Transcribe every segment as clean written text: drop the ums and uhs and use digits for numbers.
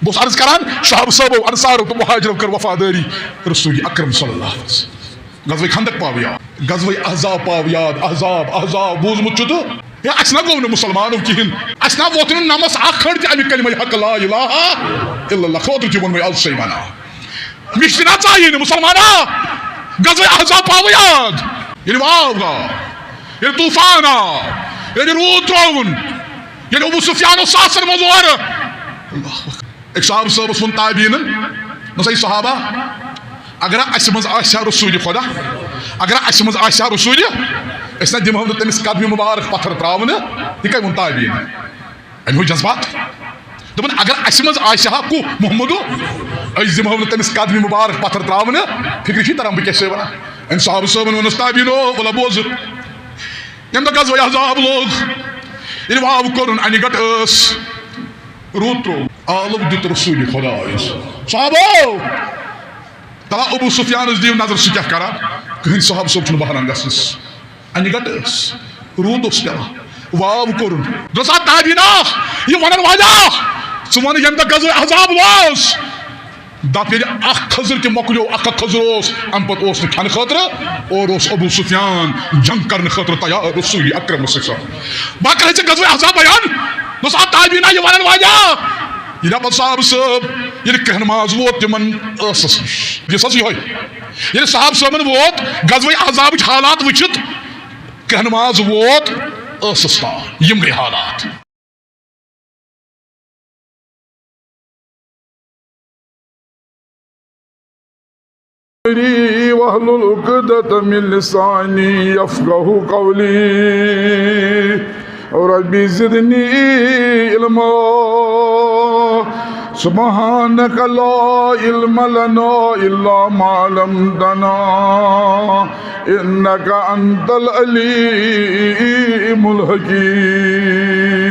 بس عرض کران صحابہ صاحبو انصارو تو مہاجرو کر وفاداری رسول اکرم صلی اللہ علیہ وسلم غزوہ خندق پاو یاد غزوہ احزاب پاو یاد احزاب بوزمت تو یا اسنا گو نہ مسلمانو کہین اسنا ووتن نمس اکھڑ تہ امی کلمہ حق لا الہ الا اللہ خود تہ ون از شیمانا مشتنا چاہیے مسلمانا غزوہ احزاب پاو یاد یعنی واو گا یعنی طوفان یعنی رود ترون یعنی ابو سفیان ساسن مزور اللہ ایک صحابہ صاحب ون تابعین نسا صحابہ اگر اس مز آسیا رسول خدا اگر اس مز آسیا رسول اس نہ دمہو تمس قدم مبارک پتھر تراون یہ کہ ون تابعین امی جذبات دپن اگر اس مز آسیا کو محمد اس دمہو تمس قدم مبارک پتھر تراون فکر چھ تران بہ کیسے ونا ان صحابہ صاحب ون تابعین ولا بوز یم دہ غزوہ احزاب لوگ یہ واو کرن انی گٹ اس رود ترو آلو دیت رسول خدا صحابو تلا ابو سفیان دیو نظر سہ کیا کران کہین صحابہ صاحب چھن بہران گژھنس انی گٹ اس رود اس پیوان واو کرن دوسا تابعینا یہ ونن واجا ژٕ ون یم دہ غزوہ احزاب لوس دپ ییٚلہِ اکھ خضر تہِ مۄکلیو اکھ خضر اوس امہِ پتہٕ اوس نہٕ کھٮ۪نہٕ خٲطرٕ اور اوس ابو سفیان جنگ کرنہٕ خٲطرٕ تیار رسول اکرم صلی اللہ علیہ وسلم بہٕ کرے ژےٚ غزوہ احزاب بیان دوسا تابعینا یہ ونن واجا یہ پتہ صاحب صاحب یہ کہنماز ووت تمن ٲسس نش یہ سا یہ ییٚلہِ صاحب صٲبن ووت غزوہ احزابٕچ حالات وٕچھِتھ کہنماز ووت ٲسس تام یم گٔے حالات واحلل عقدة من لساني يفقهوا قولي رب زدني علما سبحانك لا علم لنا إلا ما علمتنا إنك أنت العليم الحكيم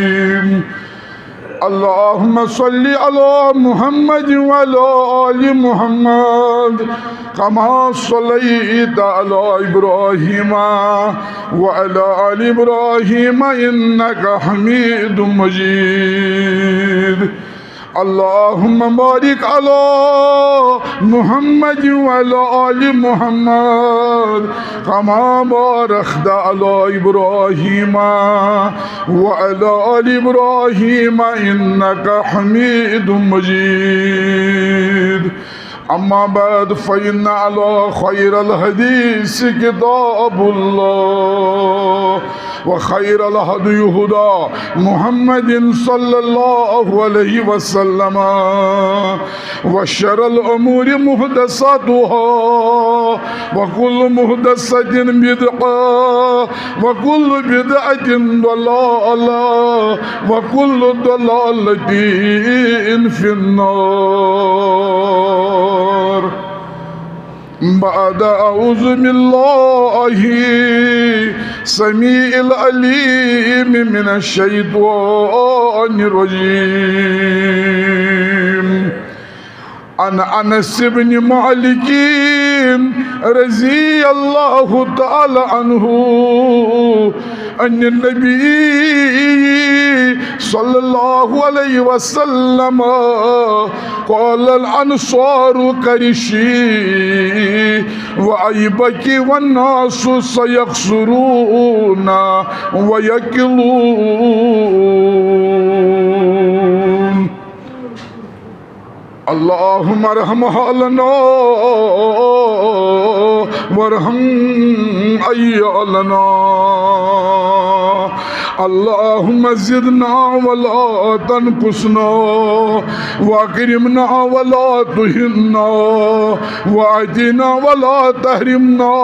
اللهم صل على محمد وعلى آل محمد كما صليت على إبراهيم وعلى آل إبراهيم إنك حميد مجيد اللهم بارك على محمد وعلى آل محمد كما باركت على إبراهيم وعلى آل إبراهيم إنك حميد مجيد أما بعد فإن على خير الحديث كتاب الله وخير الهدي هدى محمد صلى الله عليه وسلم وشر الأمور محدثاتها وكل محدثة بدعة وكل بدعة ضلالة وكل ضلالة في النار بعد أعوذ بالله سميع العليم من الشيطان الرجيم عن أنس بن مالك رضي الله تعالى عنه أن النبي صلى الله عليه وسلم قال الأنصار كرشي وأيبك والناس سيخسرون ويكلون اللهم ارحم حالنا وارحم عيالنا اللهم زدنا ولا تنقصنا واكرمنا ولا تهنا واهدنا ولا تحرمنا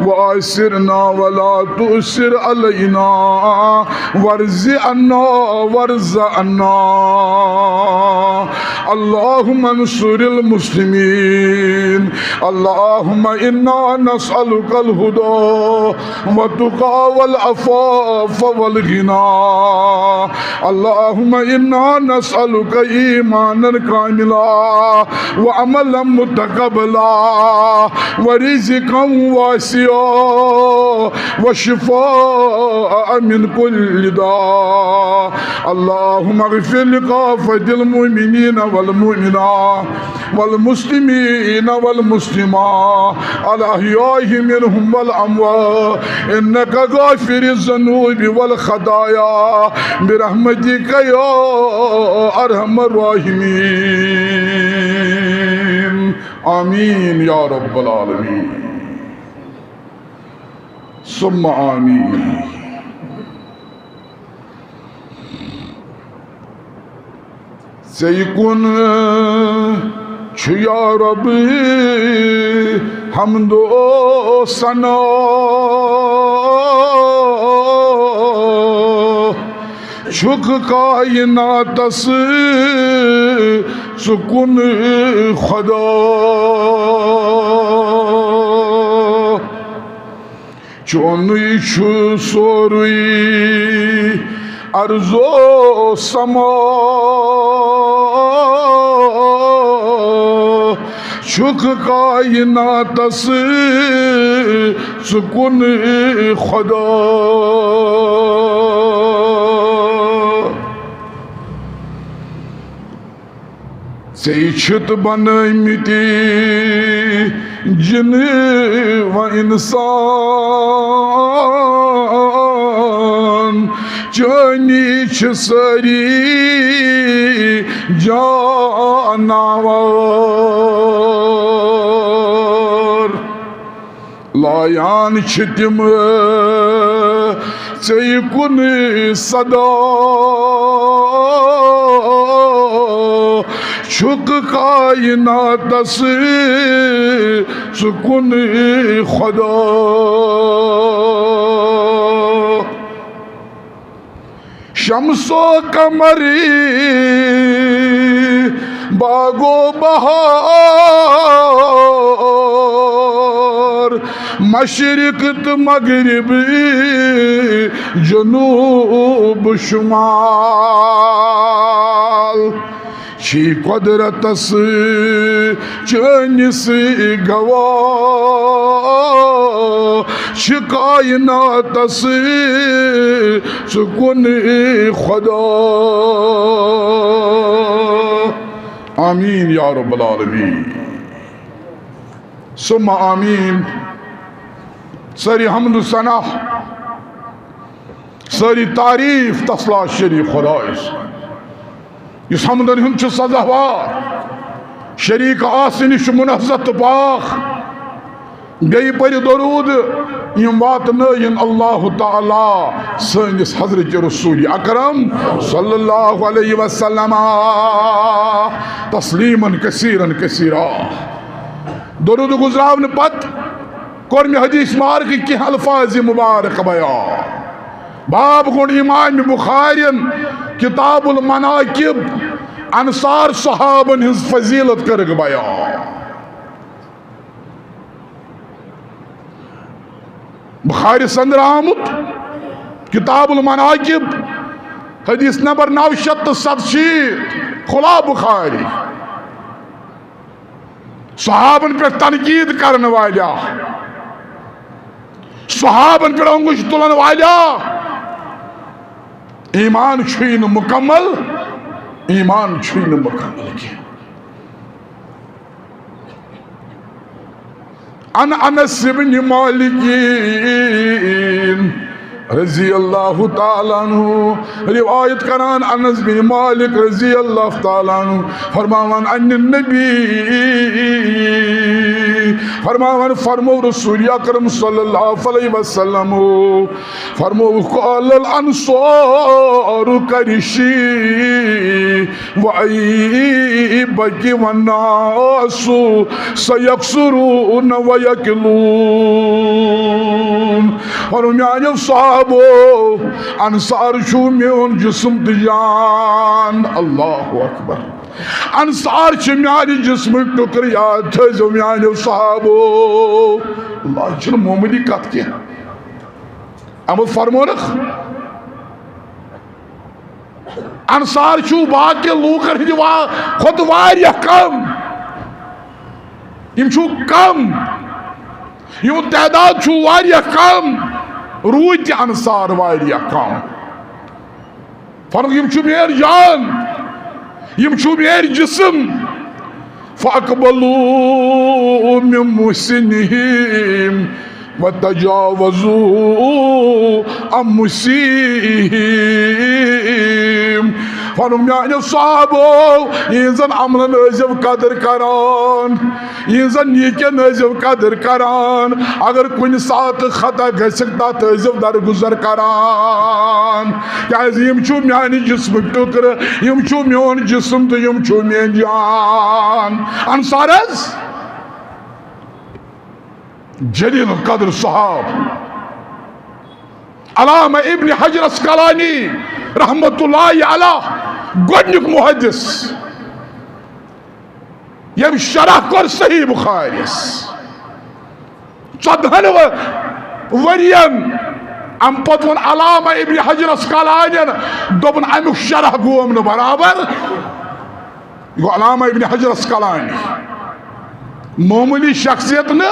وآسرنا ولا تؤسر علينا وارزقنا وارزقنا اللهم انصر المسلمين اللهم إنا نسألك الهدى والتقى والعفاف والغنى اللهم إنا نسألك إيمانا كاملا وعملا متقبلا ورزقا واسعا وشفاء من كل داء اللهم اغفر لكافة المؤمنين والمؤمنات والمسلمين والمسلمات الأحياء منهم والأموات إنك غافر الذنوب والخطايا برحمتك يا أرحم الراحمين آمين يا رب العالمين ثم آمين سيكون يا رب حمد و ثنا شک کائنات سکون خدا چونی چھو سوری ارض و سما شک کائنات سکون خدا سیچھت بنائیمتی جن و انسان چانی چھ سری جانور لایان چھ تم ژے کُن صدا چھک کائناتس سکون خدا شمس و قمر باغ و بہار مشرق تو مغرب جنوب شمال چھی قدرتس چانس گواہ چھ کائناتس سکون خدا آمین یا رب العالمین ثم آمین ساری حمد و ثنا ساری تعریف تسلا شریف خدایس اس حمدن ہم چھ سزاوار شریک آسنش منحزت پاک گئی پر درود یم واتنائن اللہ تعالی سنس حضرت رسول اکرم صلی اللہ علیہ وسلم تسلیما کثیرا کثیرا درود گزراون پت کور میں حدیث مارک کی الفاظ مبارک بیان باب گون امام بخارین کتاب المناقب انصار صحابن ہز فضیلت کرگ بیان بخاری سندر آمد کتاب المناقب حدیث نمبر 967 خلا بخاری صحابن پر تنقید کرنے والا صحابن پر انگوش تلن والا ایمان چھوئی نہ مکمل ایمان چھوئی نہ مکمل کیا انس بن مالک رضی اللہ تعالیٰ عنہ روایت کران انس بن مالک رضی اللہ تعالیٰ عنہ فرماوان ان النبی فرمو رسول اکرم صلی اللہ علیہ وسلم فرمو قال الانصار کرشی وعیبک والناس سیکسرون ویکلون فرمیان صحابو انصار چھو میون جسم تجان اللہ اکبر انصار چھ میانی جسم ٹکریات تھو میانی صحابو اللہ چھن مومنی کت کیا اما فرمونک انصار چھو باقی لوکر ہی خود واریا کم یم چھو کم یم تعداد چھو واریا کم رویت انصار واریا کم فرق یم چھو میر جان یم چھو میری جسم فَأَقْبَلُوا مِن مُحْسِنِهِمْ وَتَجَاوَزُوا عَن مُسِيئِهِمْ فنو میانیو صحابو یہنزن عملن ازیو قدر کران یہنزن نیکن ازیو قدر کران اگر کنی ساتھ خطا گسکتا تو ازیو در گزر کران کیاز یم چھو میانی جسم ٹکر یم چھو میون جسم تو یم چھو مین جان انصارز جلیل القدر صحاب علامہ ابن حجر اسقلانی رحمت اللہ علیہ گوڑنک محدث یم شرح کر صحیح بخاریس 14 ورین ام پتون علامہ ابن حجر اسقلانی دوبن امیک شرح گوم نو برابر یہ علامہ ابن حجر اسقلانی معمولی شخصیت نا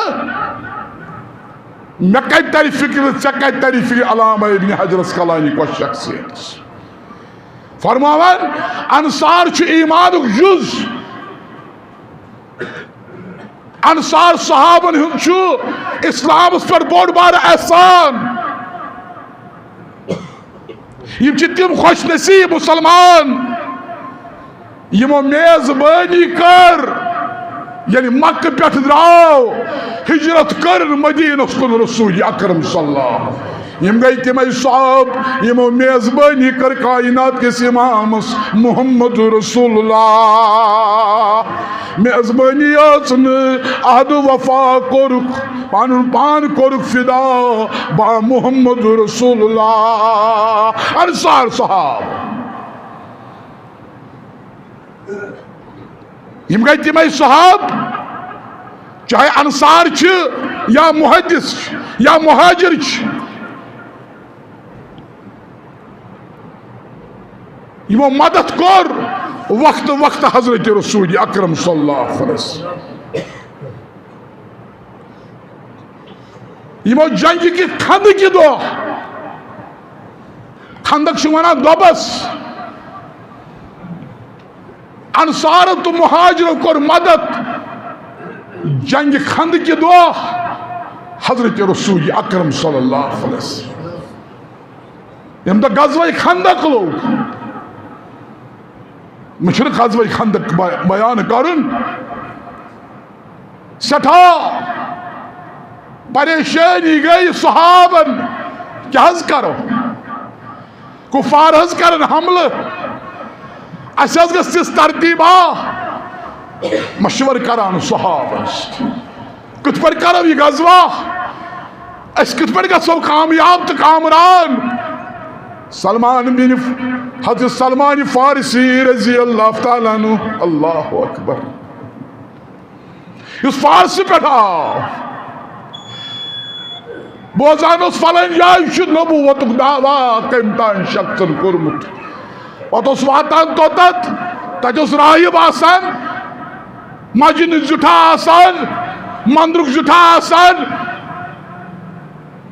میں کئی تاری فکر علامہ ابن حجر اسقلانی کو شخصیت فرماوان انصار چھ ایمانک جز انصار صحابن ہن چھو اسلام اس پر بوڑ بار احسان یم چھ تم خوش نصیب مسلمان یمو میزبانی کر یعنی مکہ پیٹھ دراو ہجرت کر مدینہ کن رسول اکرم صلی اللہ یم گئی تمہیں صحاب یمو میزبانی کر کائنات کے امام محمد رسول اللہ میزبانی آسن عہد وفا کرک پان کرک فدا با محمد رسول اللہ انصار صحاب یم گئی تمہیں صحاب چاہے انصار چھ یا محدث یا مہاجر چھ یمو مدد کر وقت حضرت رسول اکرم صلی اللہ علیہ وسلم یمو جنگ کی خندق کی دو خندق شمانا دوبس انصار تو مہاجر کر مدد جنگ خندق کی دو حضرت رسول اکرم صلی اللہ علیہ وسلم یم دا غزوہ خندق لوگ مشرق غزوہ خندق بیان کرن سٹھا پریشانی گئی صحابن کیا حض کرو کفار حض کرن حملہ اس حض گس ترتیبہ مشور کران صحابن کت پر کرو یہ غزوہ اس کت پر گسو کامیاب تو کامران سلمان بن حضرت سلمان فارسی رضی اللہ تعالیٰ عنہ اللہ اکبر اس فارسی پیٹھا بوزان اس فلن جائے شد نبوت دعویٰ قیمتان شخصن کرمت اور اس واتان توتت تجس راہب آسان مجن زٹھا آسان مندرک زٹھا آسان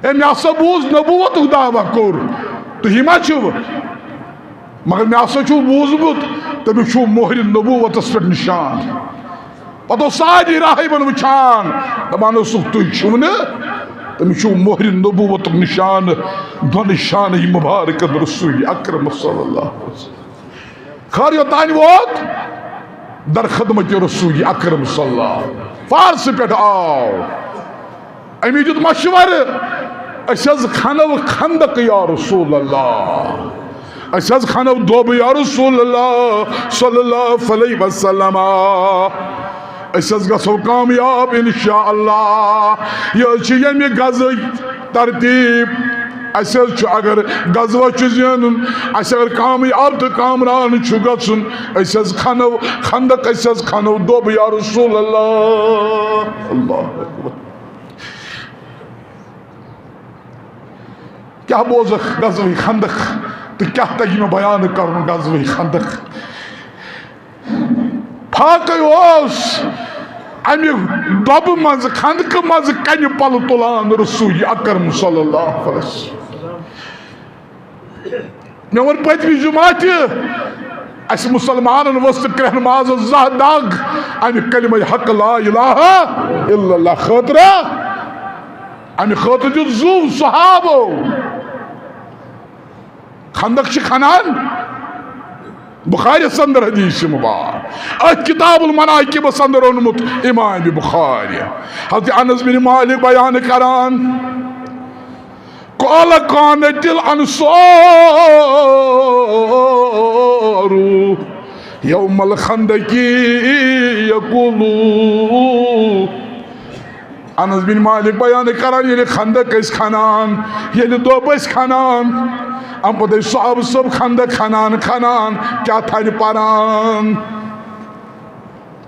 اے میاسا بوز نبوت دعویٰ کر تو ہی ما چھو مگر میں آسا چھو بوزمت تو میں چھو مہر نبوت اس پر نشان پتو ساری راہی بن وچھان دمانو سکتوی چھونے تو میں چھو مہر نبوت نشان دو نشان ہی مبارک رسول اکرم صلی اللہ علیہ وسلم خاریو تانی وقت در خدمت رسول اکرم صلی اللہ علیہ وسلم فارس پیٹ آو امی جد مشور اساز خانو خندق یا رسول اللہ اساز خانو دوب یا رسول اللہ صلی اللہ علیہ وسلم اساز گسو کامیاب انشاءاللہ یہ چھ یمی غزوی ترتیب اساز چھ اگر غزوہ چھ زینن اگر کامیاب تو کامران چھ گسن اساز خانو خندق اساز خانو دوب یا رسول اللہ اللہ اکبر کیا بوز غزوہ خندق تو کیا تجی میں بیان کروں غزوہ خندق پھاکی اوس امی دب منز خندق منز کنی پل تلان رسول اکرم صلی اللہ علیہ وسلم میں ون پتمی جماعت اس مسلمان وسط کرہن ماز زہ دگ امہ کلمہ حق لا الہ الا اللہ خاطرہ امہ خاطر جو زو صحابو خندق چھ کھنان بخاری سندر حدیث مبارک ات کتاب المناقب سندر اونمت امام بخاری حضرت انس بن مالک بیان کران قال كانت الانصار يوم الخندق يقولوا انس بن مالک بیان کران یہ خندق اس کھنان یہ دوب اس کھنان ام پتہ صحابہ سب خندق کھنان کیا تھا پران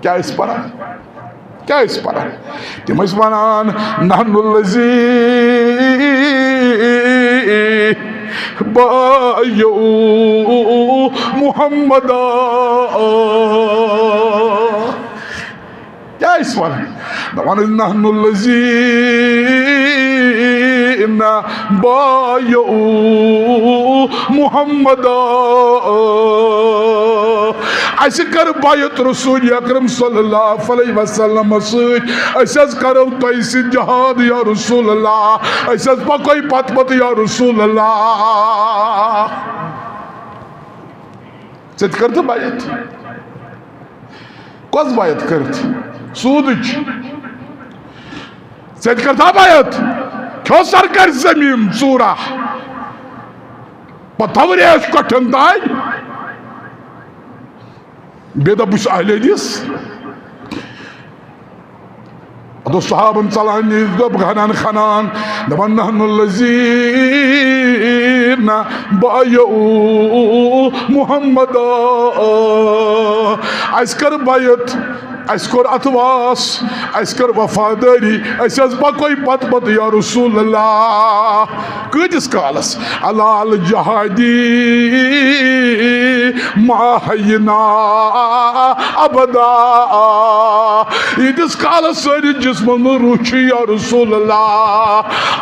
کیا اس پران کیا اس پران تم اس ونان نحن الذی بایعوا محمدا کیا اس ونان نحن الذی بایعوا محمدا اس کر بیعت رسول اکرم صلی اللہ علیہ وسلم سۭتۍ اس حظ کرو تۄہہِ سۭتۍ جہاد یا رسول اللہ اس حظ پکو پت پت یا رسول اللہ ژےٚ تہِ کٔرتھٕ بیعت کۄس بیعت کٔرتھ سوٗدٕچ ژےٚ تہِ کٔرتھا بیعت کھیو سرکار زمین ژوٗرا پتہٕ ریش کۄٹھٮ۪ن تانۍ بیٚیہِ دوٚپ بہٕ چھُس اہل حدیث ادو صحابن ژلان نِش دوٚپ کھنان دپان نحن الذین بایعوا محمدا اَسہِ کٔر بیعت اس کور اتواس اس کر وفاداری اس از پکوئی پت پت یا رسول اللہ کتس کالس علال جہادی ما حینا ابدا ایتس کالس ساری جسمن روچی یا رسول اللہ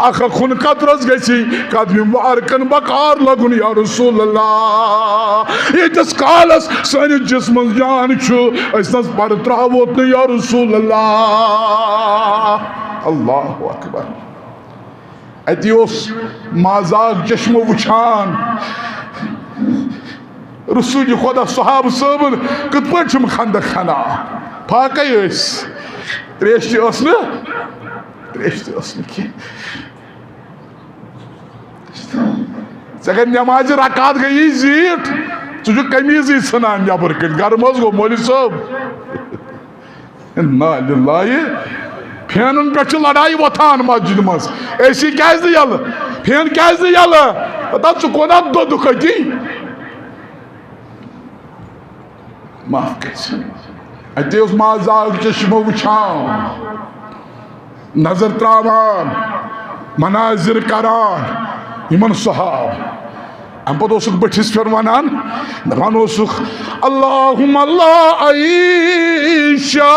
اخ خون قطرس گسی قدمی مبارکن بکار لگن یا رسول اللہ ایتس کالس ساری جسمن جان چھو اس نس پر تراوت یا رسول اللہ اللہ اکبر اتیوس مازاق چشم وچھان رسول خدا صحاب صاحب کت پچھم خندق خنا پاکی اس تریشتی اسن تریشتی اسن کی سکر نماز رکات گئی زیٹ تجھو کمیزی سنان جابر کل گرمز گو مولی صاحب انا للہ پھینن پہ لڑائی وتھان مسجد مز ایسی کیاز یل پھین کیاز یل پتہ ژکونا دو کتی معاف کر اتے اس مازاق چشمہ وچھان نظر تراوان مناظر کران یمن صحاب ام پتہ اوسک بٹھس پھر ونان دپان اوسک اللہم لا عیشا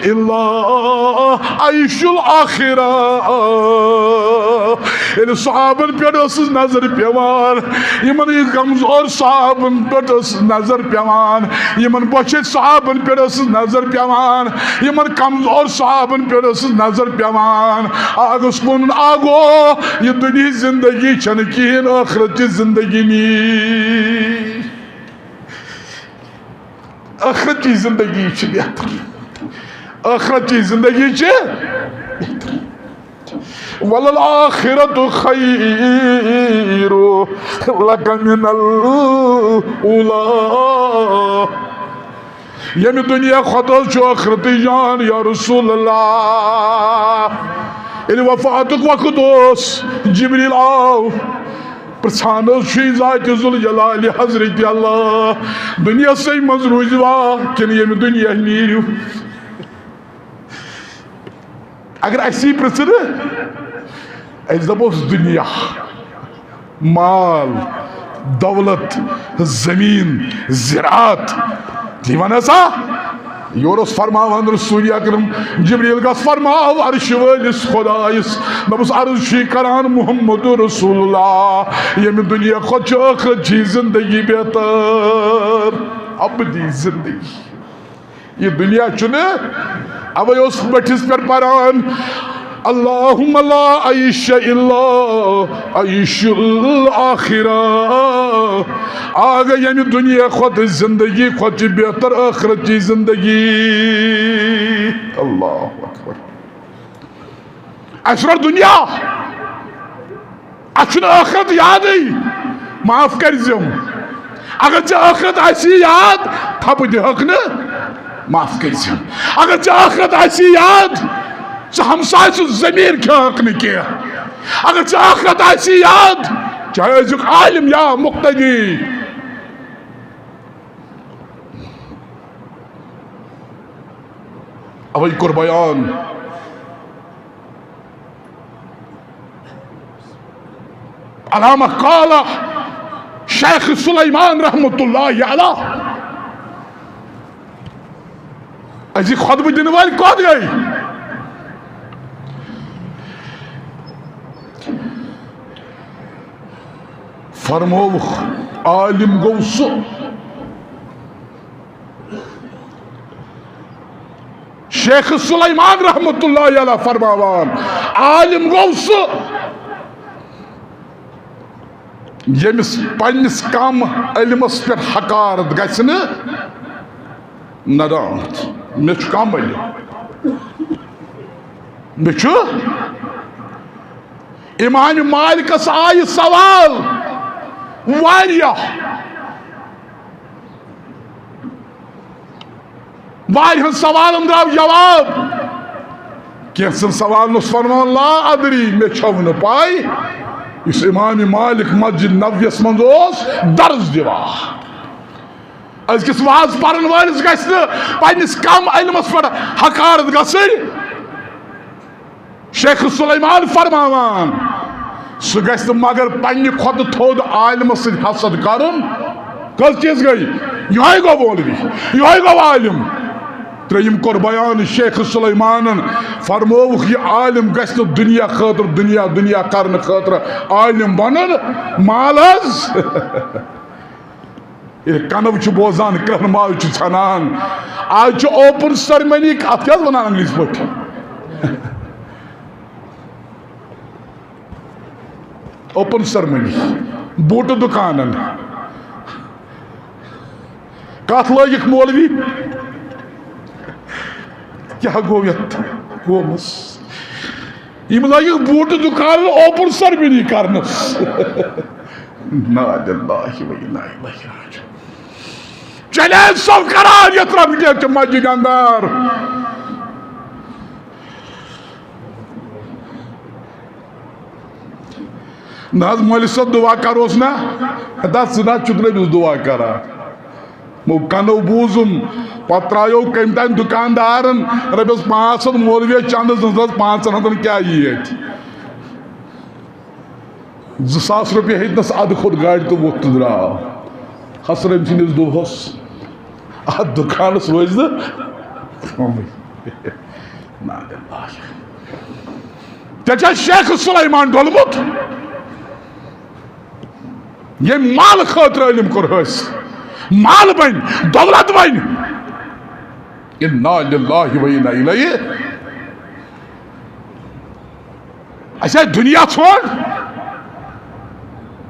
الا عیش الاخرہ یعنی صحابن پہ ٲسٕس نظر پیوان یمن کمزور صحابن پہ ٲسٕس نظر پیوان یمن بچت صحابن پہ ٲسٕس نظر پیوان یمن کمزور صحابن پہ ٲسٕس نظر پیوان آگس ونُن آگو یہ دنیا زندگی چھنہ کہین آخرت کی زندگی نی آخرت کی زندگی چھ بہتر آخرت کی زندگی چھ بہتر وَلَلْآخِرَةُ خَيْرُ لَكَ مِنَ الْأُولَى یمی دنیا خطر چھو آخرت جان یا رسول اللہ یعنی وفاتک وقت اوس جبریل آو پرسانو شی ذات ذوالجلال حضرت اللہ دنیا سے مزروجوا کن یمی دنیا نیریو اگر ایسی پرسن ایس دبوس دنیا مال دولت زمین زراعت دیوان ایسا یورس فرماوان رسول اکرم جبریل گس فرماو عرش وٲلِس خۄدایس دپس عرض چھی کران محمد رسول اللہ ییٚمہِ دُنیا کھۄتہٕ چھِ ٲخرتچی زندگی بہتر ابدی زندگی یہ دنیا چھُنہٕ اوے اوس بٔٹھِس پٮ۪ٹھ پران اللہم لا عیش الا عیش الاخرہ آگے یعنی دنیا خود زندگی خود چی بہتر آخرت چی زندگی اللہ اکبر اشرر دنیا اچھن آخرت یادی معاف کر زم اگر چی آخرت ایسی یاد تھپ دی حق نا معاف کر زم اگر چی آخرت ایسی یاد ہمسائے سے ضمیر کیا حق نہیں کیا اگر چاہ آخرت ایسی یاد چاہے ازیک عالم یا مقتدی اوئی کر بیان علامہ قالا شیخ سلیمان رحمت اللہ علیہ ازیک خطبہ دن والی کود گئی فرموخ عالم گو سو شیخ سلیمان رحمت اللہ علیہ فرماوان عالم گو سو یمس پنس کم علمس پر حقارت گژھِ نہٕ ندامت مےٚ چھُ کم علم مےٚ چھُ امام مالکس آیہِ سوال واریاہ واریاہن سوالن درٛاو جواب کینٛژن سوالن اوس فرمان لا ادری مےٚ چھو نہٕ پاے یُس امام مالک مسجد نبویس منٛز اوس درس دِوان أزکِس واز پرن وٲلِس گژھِ نہٕ پننس کم علمس پٮ۪ٹھ حقارت گژھٕنۍ شیخ سلیمان فرماوان سُہ گژھِ نہٕ مگر پننہِ کھۄتہٕ تھوٚد عالمس سۭتۍ حسد کرُن کٔژ چیٖز گٔے یِہوٚے گوٚو مولوی یِہوٚے گوٚو عالم ترٛیٚیِم کوٚر بیان شیخ سلیمانن فرمووُکھ یہِ عالم گژھِ نہٕ دُنیا خٲطرٕ دُنیا کرنہٕ خٲطرٕ عالم بنُن مال حظ ییٚلہِ کنو چھُ بوزان کرٛہنہٕ ماز چھُ ژھنان آز چھُ اوپن سرمنی اتھ کیٛاہ حظ ونان انگلش پٲٹھۍ اوپن سرمنی بوٹہٕ دُکانن کتھ لٲگِکھ مولوی کیٛاہ گوٚو یتھ قومس یم لٲگِکھ بوٹہٕ دُکانن اوپن سرمنی کرنس نا للہ و انا الیہ راجعون چلے سب کران یتھ رفت مسجد اندر نہ مولوی صٲب دعا کروس نا دس نا چھُکھ نہٕ دعا کران مو کنو بوٗزُم پتہٕ ترٛایو کٔمۍ تانۍ دُکاندارن رۄپیس 500 مولوی چندس دِژ 500 کیٛاہ یی ییٚتہِ 2000 رۄپیہِ ہیٚتنس ادٕ کھوٚت گاڑِ تہٕ ووٚتھ تہٕ درٛاو حسرت سٕنٛدِس دۄہس اتھ دُکانس روزِ نہٕ ژےٚ چھا شیخ سلیمان ڈوٚلمُت ییٚمۍ مال خٲطرٕ علم کوٚر حٲصِل مال بن دولت بن انا للہ و انا الیہ اچھا دنیا چھوڑ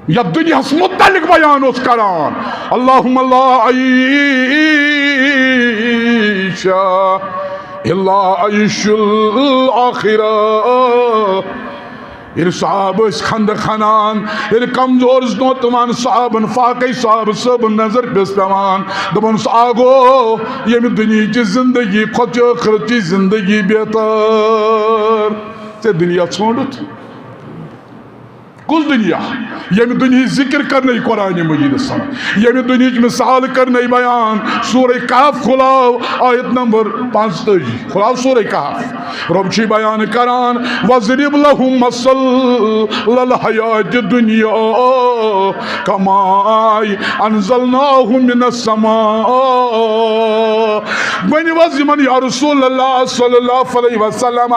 یا دنیا متعلق بیان اس کران اللہم لا عیش الا عیش الاخرہ ییٚلہِ صحاب ٲسۍ خندٕ کھنان ییٚلہِ کمزور نوٚو تِمن صحابن فاقے صاحب صٲبن نظر پیٚس پیٚوان دوٚپُنس آ گوٚو ییٚمہِ دُنیہچہِ زندگی کھۄتہٕ چھِ ٲخرتچی زندگی بہتر ژےٚ دُنیا ژھونٛڈُتھ کُس دنیا ییٚمہِ دُنہِچ ذکر کرنے قرآن مجیدس ییٚمہِ دُنہِچ مثال کرنے بیان سورہ کہف کھُلاو آیت نمبر 45 کھُلاو سورہ کہف رب چھِ بیان کران وَضْرِبْ لَهُمْ مَثَلَ الْحَيَاةِ الدُّنْيَا كَمَاءٍ أَنزَلْنَاهُ مِنَ السَّمَاءِ ونیوز یمن یا رسول اللہ صلی اللہ علیہ وسلم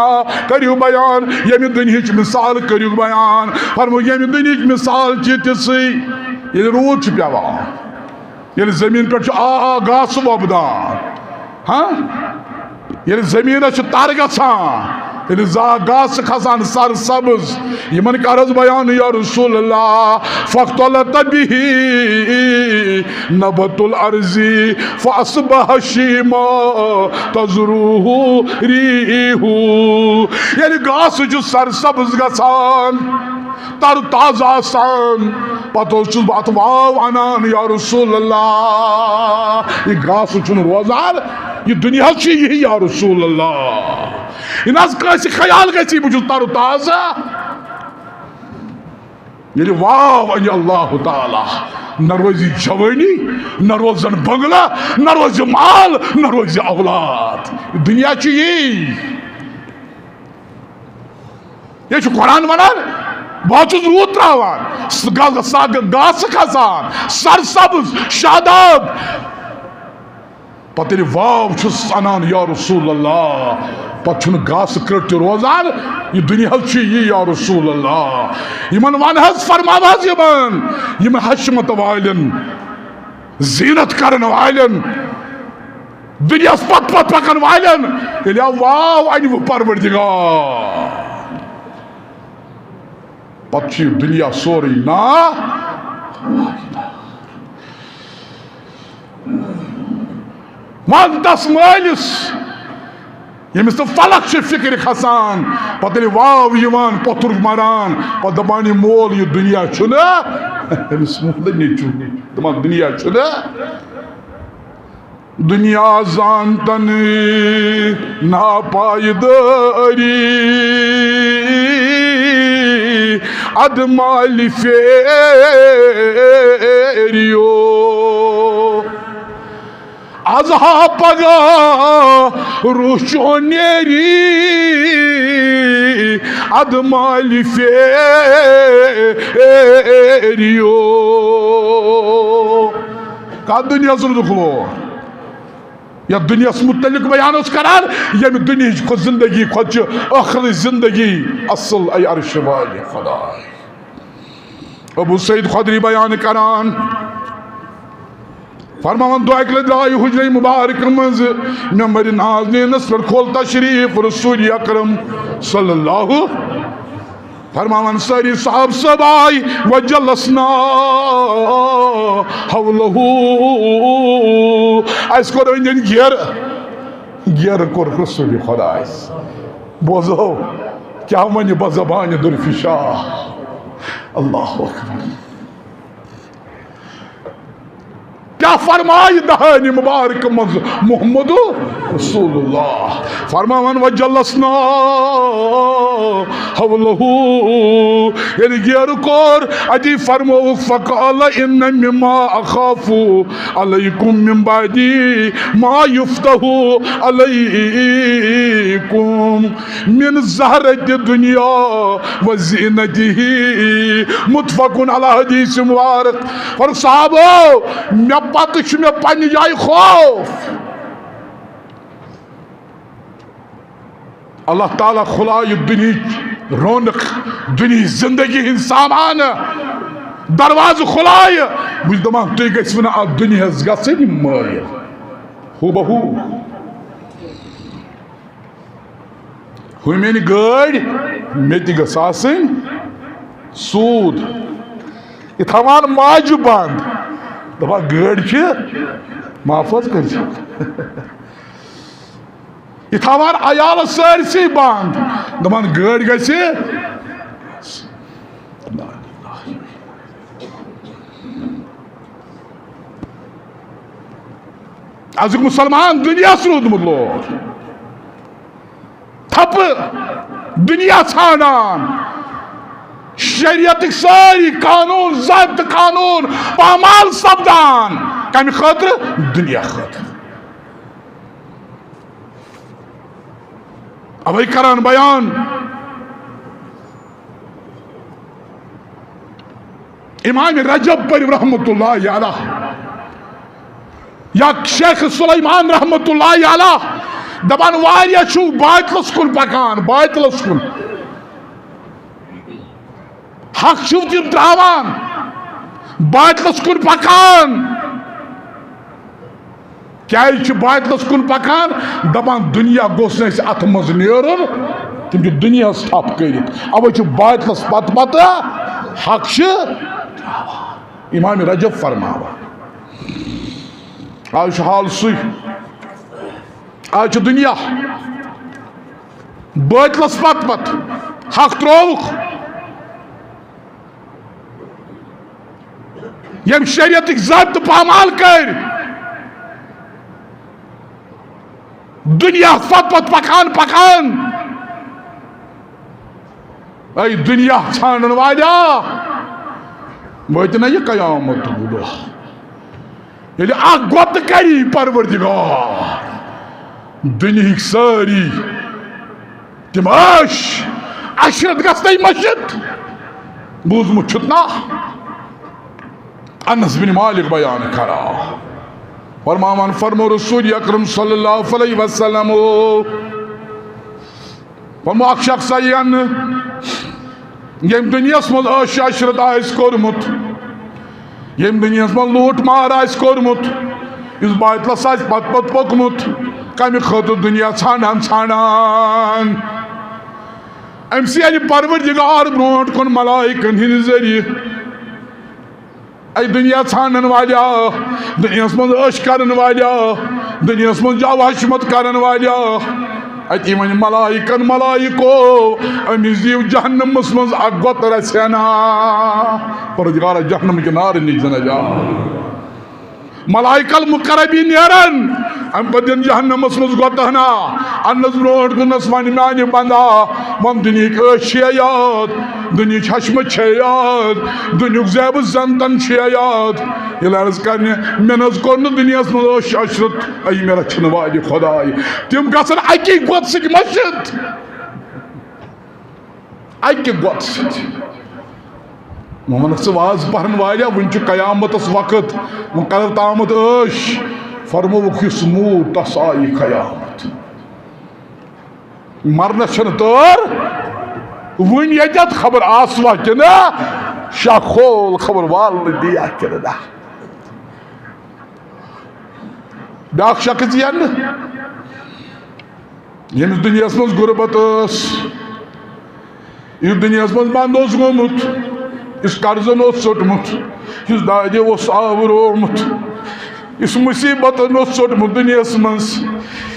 کریو بیان یمی دنہچ مثال کریو بیان فرمو یمی دنہچ مثال چیتسی یہ رود چھ پیوان یہ زمین پر گاس وبدان ہاں یہ زمین تر گژھان یعنی گاس کھسان سر سبز یمن کرز بیان یا رسول اللہ فاختلط به نبت الارض فاصبح شیما تزروه ریح یعنی گاس جو سر سبز گژھان تر تازہ آسان پتہ چھس بہ ات واو انان یا رسول اللہ یہ گاس چھن روزان یہ دنیا چھ یہی یا رسول اللہ ان از کسی خیال گژھی بہ چھس تر تازہ یعنی واو ان اللہ تعالی نہ روزی جوانی نہ روزن بنگلہ نہ روزی مال نہ روزی اولاد دنیا چھ یہی یہ چھ قرآن ونان بہت چھس رود تراوان گاس کھسان سر سبز شاداب پتہ واو چھس انان یا رسول اللہ پتہ چھن گاس کرٹ روزان یہ دنیا چھ یہ یا رسول اللہ یمن ونحس فرماوہس یمن حشمت والن زینت کرن والن دنیا پت پت پکن والن یلی واو انو پروردگار پتہ دنیا سوری نا ون تس مالس یمس تو فلک چھ فکر کھسان پتہ واو یوان پتر مران پتہ دپان مول یہ دنیا چھنا امس مولنی چھن دپان دنیا چھنا دنیا زانتن ناپائیداری ادمال فیریو ازہا پگا روشو نیری ادمال فیریو کا دنیا ضرور دکھلو یا دنیا سے متعلق بیان اس قرار یا دنیا کو زندگی خود آخری زندگی اصل ای عرش والی خدا ابو سید خدری بیان کران فرمان دعا اکل دعائی حجر مبارک منز ممبر نازنین نصر کھول تشریف رسول اکرم صلی اللہ فرمان ساری صاحب سبائی وجلسنا حولہو ایس کو رنجن گیر کور رسول خدا ایس بوزو کیا منی بزبان درفشا اللہ اکبر کیا فرمائی دہانی مبارک محمد رسول اللہ فرمان وجلسنا حولہو یعنی گیر کور اجی فرمو فقال ان مما اخافو علیکم من بعدی ما یفتہو علیکم من زہرت دنیا وزینتہی متفقن علی حدیث مبارک اور صحابو میں پتہ میں پنی جائے خوف اللہ تعالیٰ خلائے دنیا رونق دنیا زندگی ہن سامان دروازہ خلائے بجھ دمان تو گیس ونا آب دنیا گسن مائل ہو بہو ہوئی میں نے گاڑ میں تی گس آسن سود یہ تھامان ماج بند دپا گاڑ چھ محفوظ کر یہ تھاوان عیال سارسی بند دپان گاڑ گژھِ ازیُک مسلمان دنیاس روٗدمُت لوگ تھپہٕ دنیا ژھانڈان شریعتک ساری قانون ضابطہ قانون پامال سپدان کمہِ خٲطرٕ دنیا خٲطرٕ اوے کران بیان امام رجب پر رحمت اللہ علیہ یا شیخ سلیمان رحمت اللہ علیہ دپان واریاہ چھو باطلس کن پکان باطلس کن حق چھو تم تراوان باطلس کن پکان کیا باطلس کن پکان دپان دنیا گوس نہ ات مز نیرن تم چھ دنیا ٹھپ کرت اوے چھ باطلس پت پت حق امام رجب فرماوا آج حال سی آج دنیا باطلس پت پت حق تروک یم شریعت ضابطہ پامال کر دنیا پت پت پکان پکان اے دنیا ژھانڈن والا وات نا یہ قیامت دۄہ ییٚلہِ اکھ گۄتہٕ کری پروردگار دنیاہٕکۍ سٲری تِم عشرت گژھنَے مٔشِتھ بوٗزمُت چھُتھ نا انس بن مالک بیان کرا فرمان فرمو رسول اکرم صلی اللہ علیہ وسلم فرمو اکھ شخص ین یم دنیا مز عشرت آس کورمت یم دنیا مز لوٹ مار آس کورمت اس باطلس آس پت پت پوکمت کمی خاطر دنیا ژھانڈان ژھانڈان امسی ییٚلہِ پروردگار برونٛٹھ کُن ملائکن ہٕنٛدِ ذٔریعہٕ اے دنیا ژھانڈن والا دنیا مز عش کرن والا دنیا مز جو حشمت کرن والا اتی ون ملائکن ملائکو امس دیو جہنمس مز اکھ گوت رسینا پروردگار جہنم کے نار نش زن جا ملائک المقربین نیرن ام پتن جہنمس مز گوتہنا انس برونٹ کنس ون میانہ بندہ ون دنیک عش یاد دنیچ حشمت چھ یاد دنیک زیب زنتن چھ یاد یہ عرض کرنے میں نز کور دنیا مز عشرت ای میرا چھن والی خدائی تم گھن اکی گوت سک مشت اکی گوت سک محمد سے واز پہن والا ونچ قیامت وقت مقرر تامت عش فرمو خسمو تس آئی قیامت مرنا چھن تر ون یت خبر آسوا کنا شاخول خبر وال دیا کنا بیاکھ شخص ین یمس دنیا مز غربت اس دنیا مز بند گومت اس قرضن ژوٹمت اس دادی آورومت اس مصیبتن ژوٹمت دنیا مز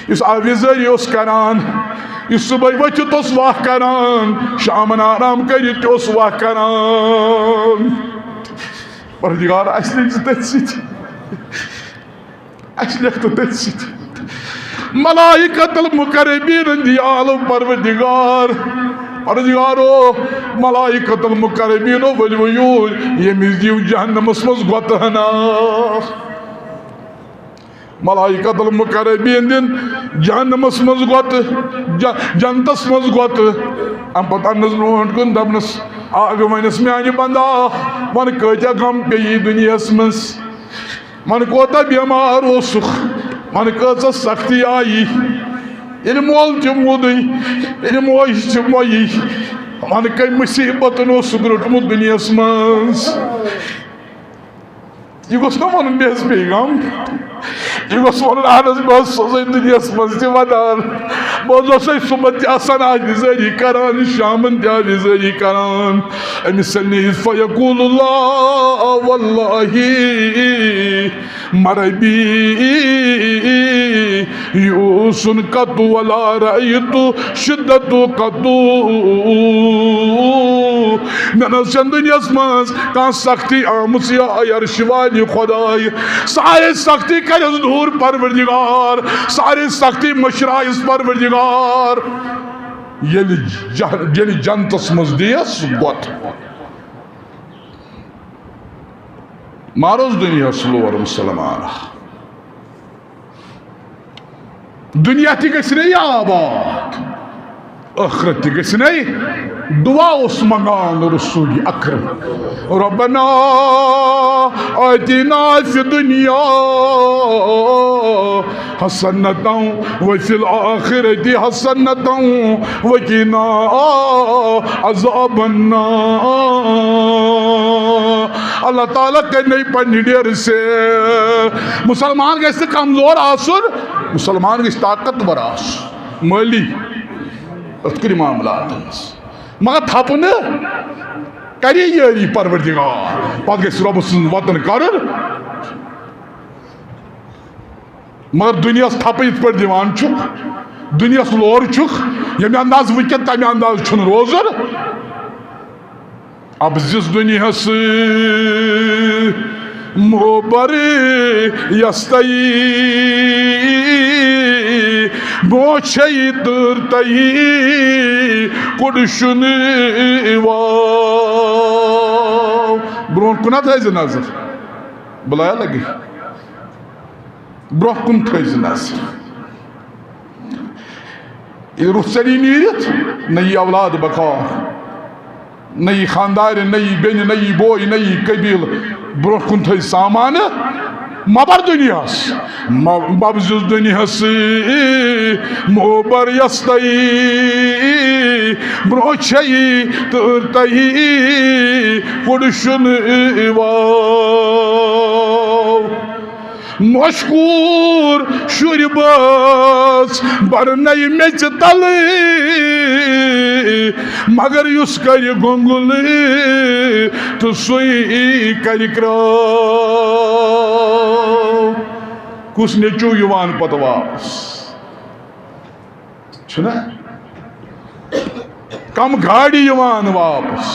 اس آویزری کران اس صبح وچت واہ کران شامن آرام کرت واہ کران پروردگار اس لیکھ تتھ ست اس لیکھ تتھ ست ملائکۃ المقربین دی عالم پروردگار پروردگارو ملائکۃ المقربین والویون یمس دیو جہنمس مز گوتہنا ملائکۃ المقربین دن جہنمس مز گوت جنتس مز گوت ام پتہ انس برونٹ کن دپنس آگ ونس میانہ بندہ من کتیا غم پی دنیاس مز من کوتا بیمار اوسخ من کۭژاہ سختی آئی ییٚلہِ مول چھُ موٗدٕے ییٚلہِ موج چھِ مویی من کٔمۍ مُصیٖبتن اوسُکھ روٚٹمُت دُنیاہس منٛز یہِ گوٚژھ نا وَنُن مےٚ حظ پیٚیہِ غم یہِ گوٚژھ وَنُن اہن حظ بہٕ حظ اوسَے دُنیاہس منٛز تہِ وَنان بہٕ حظ اوسَے صُبحن تہِ آسان آوِزٲری کران شامن تہِ آوِزٲری کران أمِس نیٖز فیقوٗل اللہ واللہ مربی یوسن قط ولا رأیت شدت قط ننس چند دنیاس مز کان سختی آمس یا عرش والی خدای سارے سختی کرس دور پروردگار سارے سختی مشرائس پروردگار یلی جنتس مز دیس گوت ماروز دنیا سلور مسلمان دنیا تی گژھِ نہ آباد آخرت گسنے دعا اس منگان رسول اکرم ربنا آتنا فی الدنیا حسنتا وفی الآخرت حسنتا وقنا عذاب النار. اللہ تعالیٰ کرنے پنی ڈیر سے مسلمان گیسے کمزور آسن مسلمان گیسے طاقتور آسن مالی اتکری معاملات مگر تھپن کری یاری پروردگار پتہ گژھِ رۄبہٕ سُنٛد وطن کرُن مگر دُنیاہس تھپہٕ یِتھ پٲٹھۍ دِوان چھُکھ دُنیاہس لور چھُکھ ییٚمہِ انداز وٕنکٮ۪ن تمہِ انداز چھُنہٕ روزُن ابزِس دُنیاہس موبر یستایی بوچھئی ترتئی کڑشن برون کنا تھائز نظر بلایا لگی برون کن تھائز نظر یہ رخصری نیت نئی اولاد بکار نئی خاندار نئی بین نئی بوئی نئی قبیل برون کن تھائز سامان مبر دنیاس مبزز دنیاس موبر یستئی بروچھئی ترتئی کڑشن مشکور شُرۍ بٲژ برنَے میٚژِ تلہٕ مگر یُس کرِ گۄنٛگُل تہٕ سُے کرِ کرٛاو کُس نیٚچوٗ یِوان پتہٕ واپس چھُنا کم گاڑِ یِوان واپس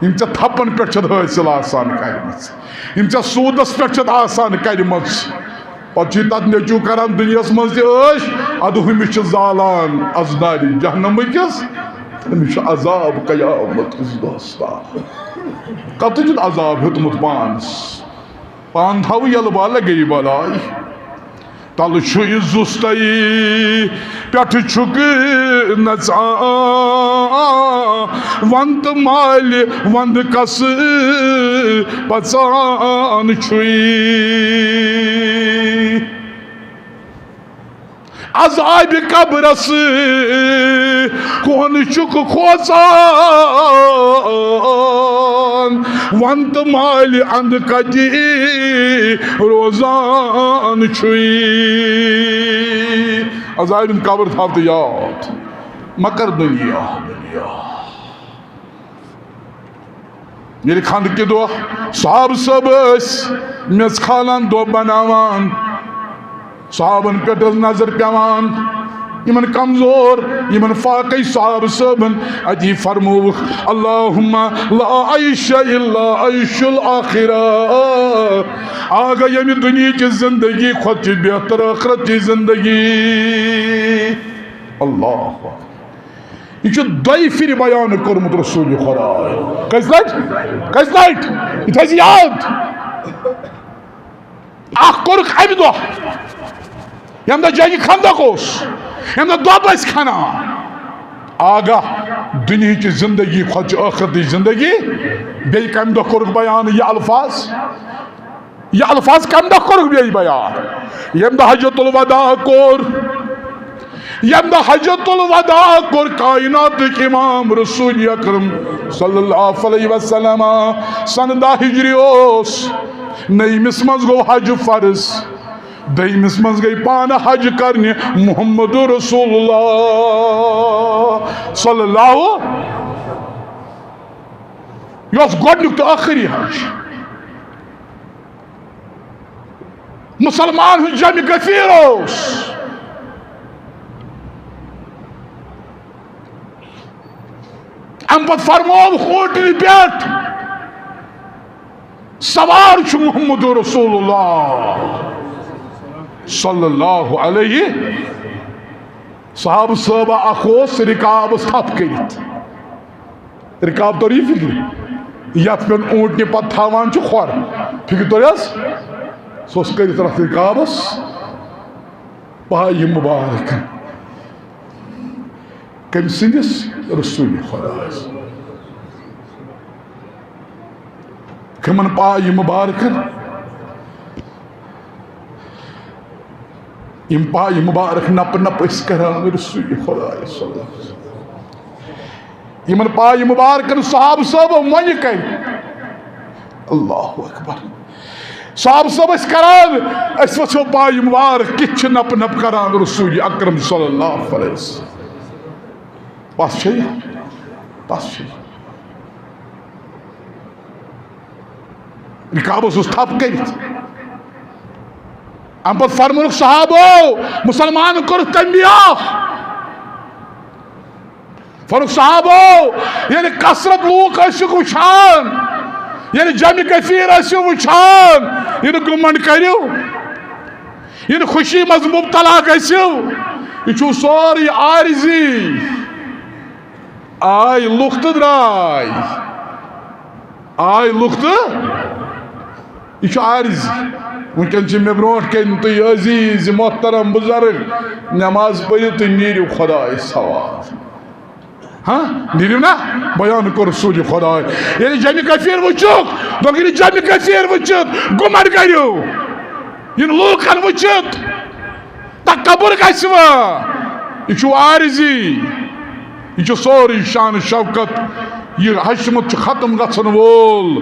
یِم ژےٚ تھپن پٮ۪ٹھ چھَتھ حٲصِل آسان کَرِمٕژ یِم ژےٚ سوٗدس پٮ۪ٹھ چھَتھ آسان کَرِمٕژ پتہٕ چھُے تتھ نیٚچوٗ کران دُنیاہس منٛز تہِ عٲش ادٕ ہُمِس چھِ زالان ازدارِ جہنمٕکِس تٔمِس چھُ عذاب قیامت کِس دۄہس تام کتہٕ چھُتھ عذاب ہیوٚتمُت پانس پان تھاوٕ یلہٕ بالہ گٔیہِ بلاے تلہٕ چھُ یہِ زُستَے پٮ۪ٹھٕ چھُکھ نژان ون تہٕ مالہِ ونٛدٕ کسہٕ پژان چھُے عذابِ قبرس کۄن چھُکھ کھوژان ون تہٕ مالہِ انٛدٕ کتہِ روزان چھُے عذابِ قبر تھاو تہٕ یاد مکر دنیا ییٚلہِ خانٛدٕکہِ دۄہ صحابہٕ صٲب ٲسۍ میٚژ کھالان دۄہ بناوان صحابن پٮ۪ٹھ ٲس نظر پیٚوان یمن کمزور یمن فاقے صحابہ صٲبن اتی فرمووُکھ اللہُمہ لا عیش الا عیش الآخرہ آگا ییٚمہِ دُنیہِچہِ زندگی کھۄتہٕ چھِ بہتر ٲخرتچہِ زندگی اللہ یہ چھُ دۄیہِ پھِرِ بیان کوٚرمُت رسول خۄدا کٔژِ لٹہِ یہِ تھٲیزِ یاد اکھ کوٚرُکھ امہِ دۄہ ییٚمہِ دۄہ جنگہِ خندق اوس ییٚمہِ دۄہ دۄب ٲسۍ کھنان آگاہ دُنیہِچہِ زندگی کھۄتہٕ چھِ ٲخرتٕچ زندگی بیٚیہِ کمہِ دۄہ کوٚرُکھ بیان یہِ الفاظ کمہِ دۄہ کوٚرُکھ بیٚیہِ بیان ییٚمہِ دۄہ حجت الوداع کوٚر ییٚمہِ دۄہ حجت الوداع کوٚر کائناتٕکۍ امام رسول اکرم صلی اللہ علیہ وسلم سنہٕ 10 ہجری اوس نٔیمِس منٛز گوٚو حج فرض دوٚیمِس منٛز گٔے پانہٕ حج کرنہِ محمد رسول اللہ صلی اللہ یہِ اوس گۄڈنیُک تہٕ ٲخری حج مسلمان ہُنٛد جمع غفیر اوس امہِ پتہٕ فرمووُکھ اوٗنٛٹنہِ پٮ۪ٹھ سوار چھُ محمد رسول اللہ صلی اللہ علیہ صحابہ صٲبہ اکھ اوس رِکابس تھپھ کٔرِتھ رِکاب توٚر یہِ فِکرِ یتھ پٮ۪ٹھ اوٗنٛٹنہِ پتہٕ تھاوان چھُ کھۄر فِکر توٚر حظ سُہ اوس کٔرِتھ تتھ رِکابس پایہِ مُبارک کم سندس رسول خدا کمن پائے مبارکن یم پائے مبارک نپ نپ اس کران رسول خدا صلی اللہ علیہ وسلم یمن پائے مبارکن صحابہ صاحب ون کر اللہ اکبر صحابہ صاحب اس کران اس وچھو پائے مبارک کچھ نپ نپ کران رسول اکرم صلی اللہ علیہ وسلم بس چھ رکابس اس تھپ کرت ام پت فرمونک صحابو مسلمان کر تنبیہ فرمونک صحابو یعنی کثرت لوک ٲسِو وٕچھان یعنی جمع کثیر ٲسِو وٕچھان یعنی گمنڈ کٔرِو یعنی خوشی مز مبتلا گٔژھِو یہ چھُ سورُے عارضی آے لُکھ تہٕ درٛاے آے لُکھ تہٕ یہ چھُ عارضی ونکن چھ مے برونٹ کن تُہۍ عزیز محترم بزرگ نماز پٔرِو تہٕ نیٖرِو خۄدایس حوالہٕ ہاں نیٖرِو نا بیان کوٚر رسول خدا ییٚلہِ جمع کثیر وٕچھُکھ دوٚپُکھ ییٚلہِ جمع کثیر وٕچھِتھ گُمنڈ کٔرِو ییٚلہِ لوٗکن وٕچھِتھ تکبر گژھِ وۄنۍ یہ چھُ عارضی یہ چھُ سورُے شان شوکت یہ حشمت چھُ ختم گژھن وول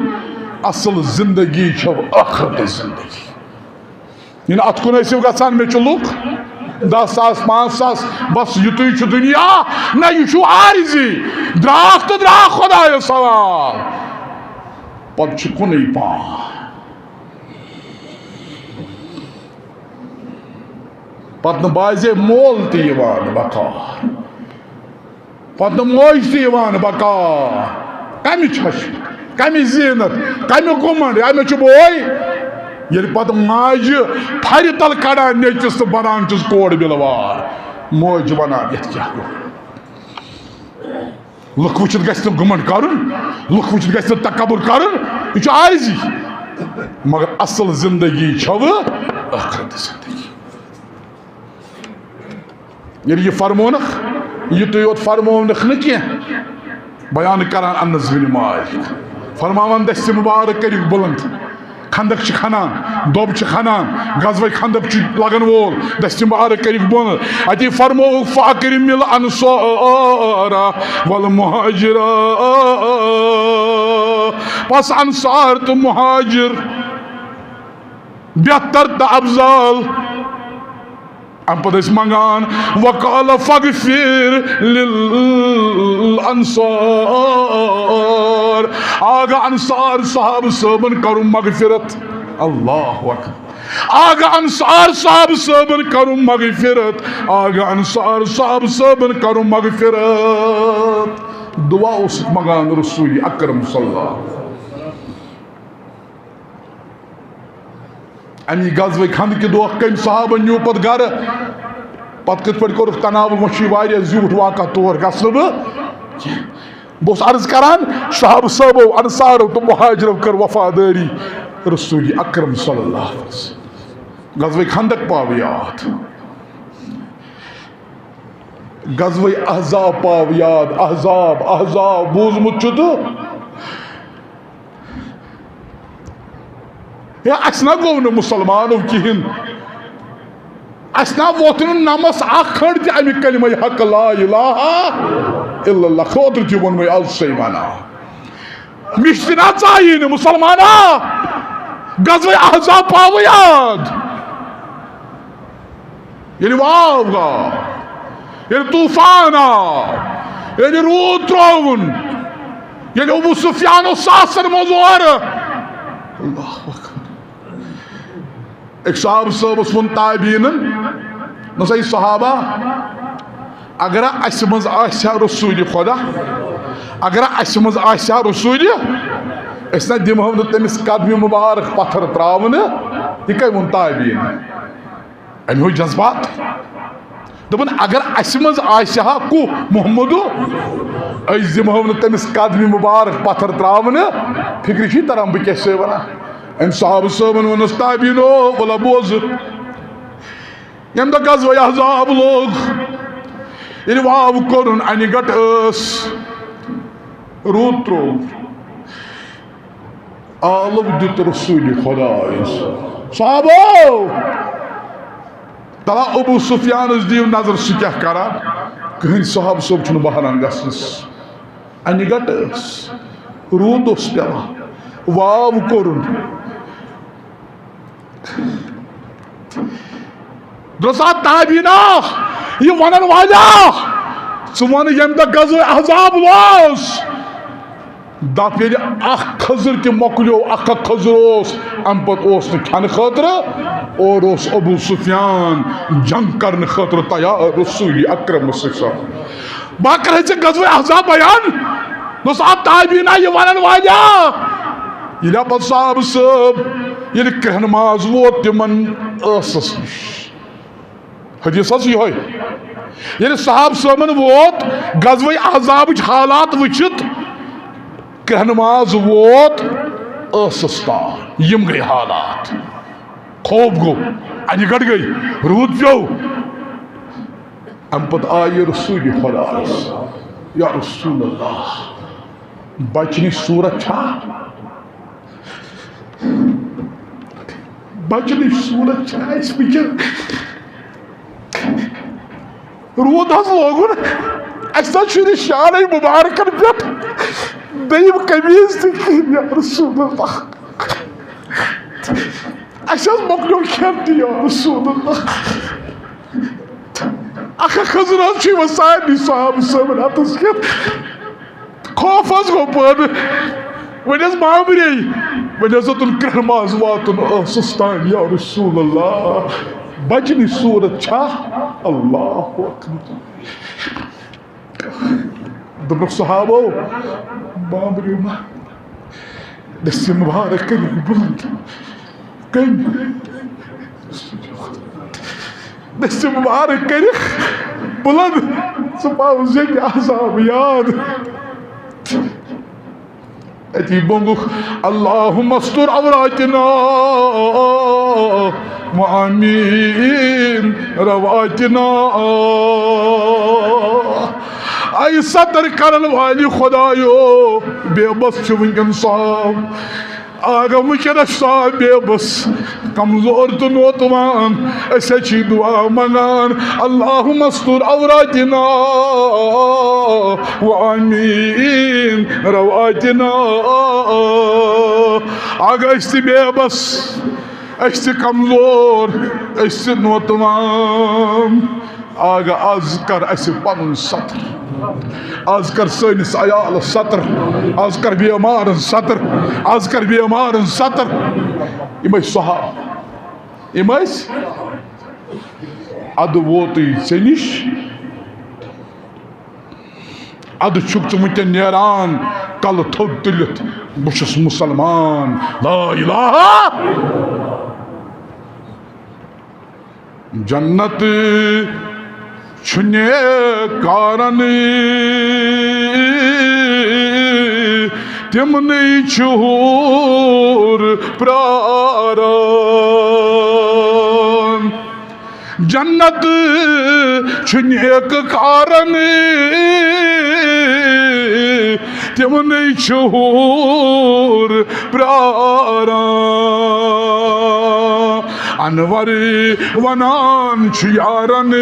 اصل زندگی چھو آخرت زندگی یعنی ات کن ٲسِو گژھان مےٚ چھُ لُکھ 10 ساس 5 ساس بس یُتُے چھُ دُنیا نہ یہ چھُ عارضی درٛاکھ تہٕ درٛاکھ خۄدایس حوالہٕ پتہٕ چھُ کُنُے پان پتہٕ نہٕ بازے مول تہِ یِوان بکار پتہٕ نہٕ موج تہِ یِوان بکار کمِچ حشمت کمی زینت کمی گمنڈ یا میں چھو بوئی یعنی پتہ ماجہ پھری تل کڑا نیچس تو بنان چس کوڑ بلوار موج بنان یت کیا گو لکھ وچھت گژھِ نہٕ گمنڈ کرن لکھ وچھت گژھِ نہٕ تکبر کرن یہ چھُ عارضی مگر اصل زندگی چھو آخرت زندگی یعنی یہ فرمونک یہ تو یوت فرمونک نہ کینٛہہ بیان کران انس بن مالک فرماوان دست مبارک کریک بلند خندق چھ کھنان دوب چھ کھنان غزوہ خندق چھ لگن وول دست مبارک کریک بلند اتی فرمو فاکرم الانصار والمہاجر پس انصار تو مہاجر بہتر تا افضل ام پتہ اس منگان وقال فاغفر للانصار آگا انصار صاحب صاحبن کرو مغفرت اللہ اکبر آگا انصار صاحب صاحبن کرو مغفرت آگا انصار صاحب صاحبن کرو مغفرت دعا اس منگان رسول اکرم صلی اللہ علیہ وسلم امی غزوہ خندق کے دو کم صحابہ نیو پت گر پت کت پٹ کورک تناول مچھی واریاہ زیوٹ واقع طور گژھنہٕ بہٕ اوسُس عرض کران صحابہ صٲبو انصارو تہٕ مہاجرو کر وفاداری رسول اکرم صلی اللہ علیہ وسلم غزوہ خندق پاو یاد غزوہ احزاب پاو یاد احزاب بوزمت چھُ تہٕ یا اسنا گو نہ مسلمانو کہین اسنا ووتن نمس اکھڑ تہ امی کلمہ حق لا الہ الا اللہ خودر تہ ون میں از سیمانا مشتنا چاہیے مسلمانا غزوہ احزاب پاو یاد یعنی واو گا یعنی طوفان یعنی رود تراون یعنی ابو سفیان و ساسن موضوع اللہ اکبر ایک صحابہ صاحب اس تابعین نسائی صحابہ اگر اس مز آسیا رسول خدا اگر اس مز آسیا رسول اس نہ دمہو نہ تمس قدم مبارک پتھر تراون یہ کہ ون تابعین امی ہوئی جذبات دپن اگر اس مز آسیا کو محمدو اس دمہو نہ تمس قدم مبارک پتھر تراون فکر چھ تران بہ کیسے ونا ام صحابہ صاحبن ونس تابعینو ولا بوز یم دہ غزوہ احزاب لوگ ییٚلہِ واو کوٚرُن اَنہِ گٹ ٲس روٗد ترٛوو آلو دیُت رسوٗلِ خۄدایَس صحابو تلا ابو سفیانس دیو نظر سُہ کیٛاہ کران کٕہٕنۍ صحابہٕ صٲب چھُنہٕ بہران گژھنس اَنہِ گٹ ٲس روٗد اوس پیٚوان واو کوٚرُن درٛوسا تابیٖنا یہِ وَنن واجا ژٕ وَن ییٚمہِ دۄہ غزوہ احزاب اوس دپ ییٚلہِ اکھ کھٔزٕر تہِ مۄکلیو اکھ اکھ کھٔزٕر اوس اَمہِ پتہٕ اوس نہٕ کھٮ۪نہٕ خٲطرٕ اور اوس ابو سفیان جنگ کرنہٕ خٲطرٕ تیار رسوٗلِ اکرم صلی اللہ علیہ وسلم بہٕ کرے ژےٚ غزوہ احزاب بیان دوٚپُس تابیٖنا یہِ وَنن واجا ییٚلہِ پتہٕ صحابہٕ صٲب ییٚلہِ کرٛہنہٕ ماز ووت تِمن ٲسس نِش حدیث حظ یِہوے ییٚلہِ صحابہٕ صٲبن ووت غزوہ احزابٕچ حالات وٕچھِتھ کرٛہنہٕ ماز ووت ٲسس تام یِم گٔے حالات خوف گوٚو اَنہِ گٹ گٔے روٗد پیوٚو اَمہِ پتہٕ آیہِ رسوٗلِ خۄدایَس یا رسول اللہ بچہِ ہِنٛز صوٗرت چھا بچہِ ہِنٛز صوٗرت چھا اَسہِ وٕچھِتھ روٗد حظ لوگُن اَسہِ نہ چھُنہٕ شانٕے مُبارکن پٮ۪ٹھ دوٚیِم قمیٖض تہِ کِہیٖنۍ یا رسول اللہ اَسہِ حظ مۄکلیو کھٮ۪ن تہِ یا رسول اللہ اکھ اکھ کھٔزٕر حظ چھُ یِوان سارنٕے صحابہٕ صٲبن اَتھس کٮ۪تھ خوف حظ گوٚو پٲدٕ وۄنۍ حظ مامرے وۄنۍ حظ اوتُن کرٛہنہٕ ماز واتُن ٲسس تام یا رسول اللہ بچہِ نِش صوٗرت چھا اللہ اکبر دوٚپُکھ صحابو بامبرِو ما دٔستہِ مُبارک کٔرِو بُلنٛد کٔمۍ دٔستہِ مُبارک کٔرِکھ بُلنٛد ژٕ پاوُس ییٚتہِ عذاب یاد اتی بونگُکھ اللہُم استر عوراتنا وآمین رواتنا اے ستر کرن والی خدایو بے بس چھُ وٕنکٮ۪ن صاحب آگا وٕنکٮ۪نس صاحب بے بس کمزور تہٕ نوتوان أسۍ حظ چھِ دعا منگان اللہُم استر عوراتنا وآمین رواتنا آگا أسۍ تہِ بے بس أسۍ تہِ کمزور أسۍ تہِ نوتوان آگا آز کر اَسہِ پنُن ستر آز کر سٲنِس عیالس ستر آز کر بیمارن ستر آز کر بیمارن ستر یِم ٲسۍ صحابہٕ یِم ٲسۍ اَدٕ ووتُے ژےٚ نِش اَدٕ چھُکھ ژٕ وٕنکٮ۪ن نیران کلہٕ تھوٚد تُلِتھ بہٕ چھُس مُسلمان لا الہ جنت چھُ نیکارن تِمنٕے چھُ ہوٗر پرٛاران جنت چھُ نیکارن تِمنٕے چھُ ہوٗر پرٛاران انور ونان چھُ یارن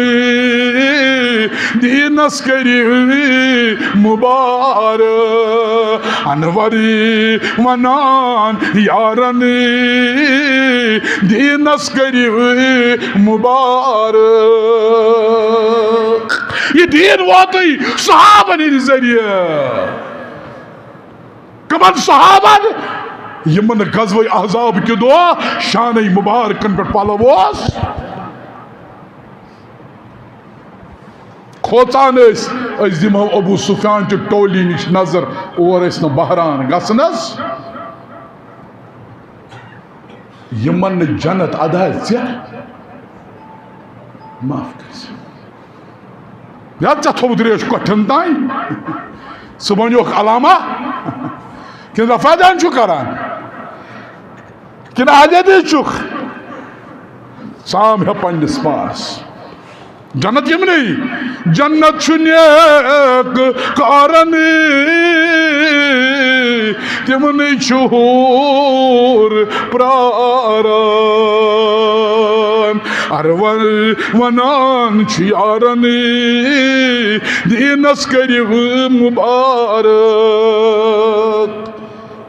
دیٖنس کٔرِو مُبارک انور ونان یارن دیٖنس کٔرِو مُبارک یہِ دیٖن ووتُے صحابن ہٕنٛدِ ذٔریعہٕ کٕمن صحابن یِمن غزوہ احزاب کہِ دۄہ شانَے مُبارکن پٮ۪ٹھ پلو اوس کھوژان أسۍ دِمو ابو سفیان چہِ ٹولی نِش نظر اور ٲسۍ نہٕ بہران گژھنس یِمن نہٕ جنت ادا ژےٚ معاف کٔرۍ یا ژےٚ تھوٚوُتھ ریش کۄٹھٮ۪ن تانۍ ژٕ ؤنِوکھ علامہ کِنہٕ رفع جان چھُ کران کِنہٕ حجدی چھُکھ ژٕ آم ہے پننِس پانس جنت یم نہیں جنت چھ نیک کارن تمن چھور پراران ونان چھ یارن دینس کریو مبارک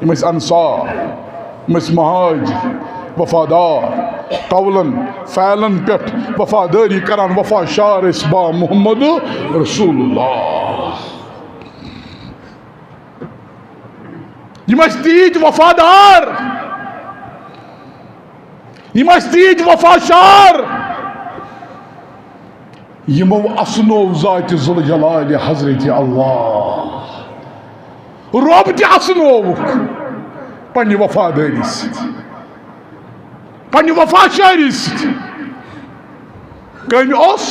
یم ٲسۍ انصار یم ٲسۍ مہاجر وفادار قولن فعلن پٮ۪ٹھ وفاداری کران وفا شار ٲسۍ با محمد رسول اللہ یم ٲسۍ تیٖتۍ وفادار یم ٲسۍ تیٖتۍ وفا شار یمو اسنو ذاتِ ذوالجلال حضرت اللہ رب تہِ اسنووُکھ پننہِ وفاداری سۭتۍ پننہِ وفا شٲری سۭتۍ کٔمۍ اوس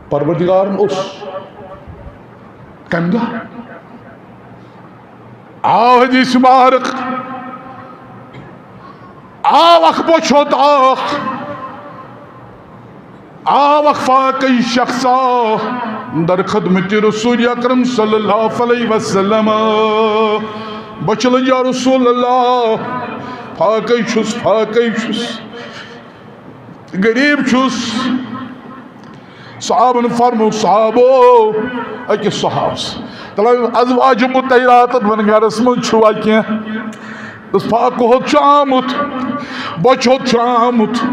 پروردگارن اوس کمہِ دۄہ آو حدیث مبارک آو اکھ بوٚچھوت اکھ آو اکھ فاقی شخصا در خدمت رسول اکرم صلی اللہ علیہ وسلم بچلن یا رسول اللہ فاقی چھس غریب چھس صحابن فرمو صحابو اکس صحابس تلائن ازواج متحرات من گرس من چھوا کیا اس فاقو ہوت چھو آمت بچ ہوت چھو آمت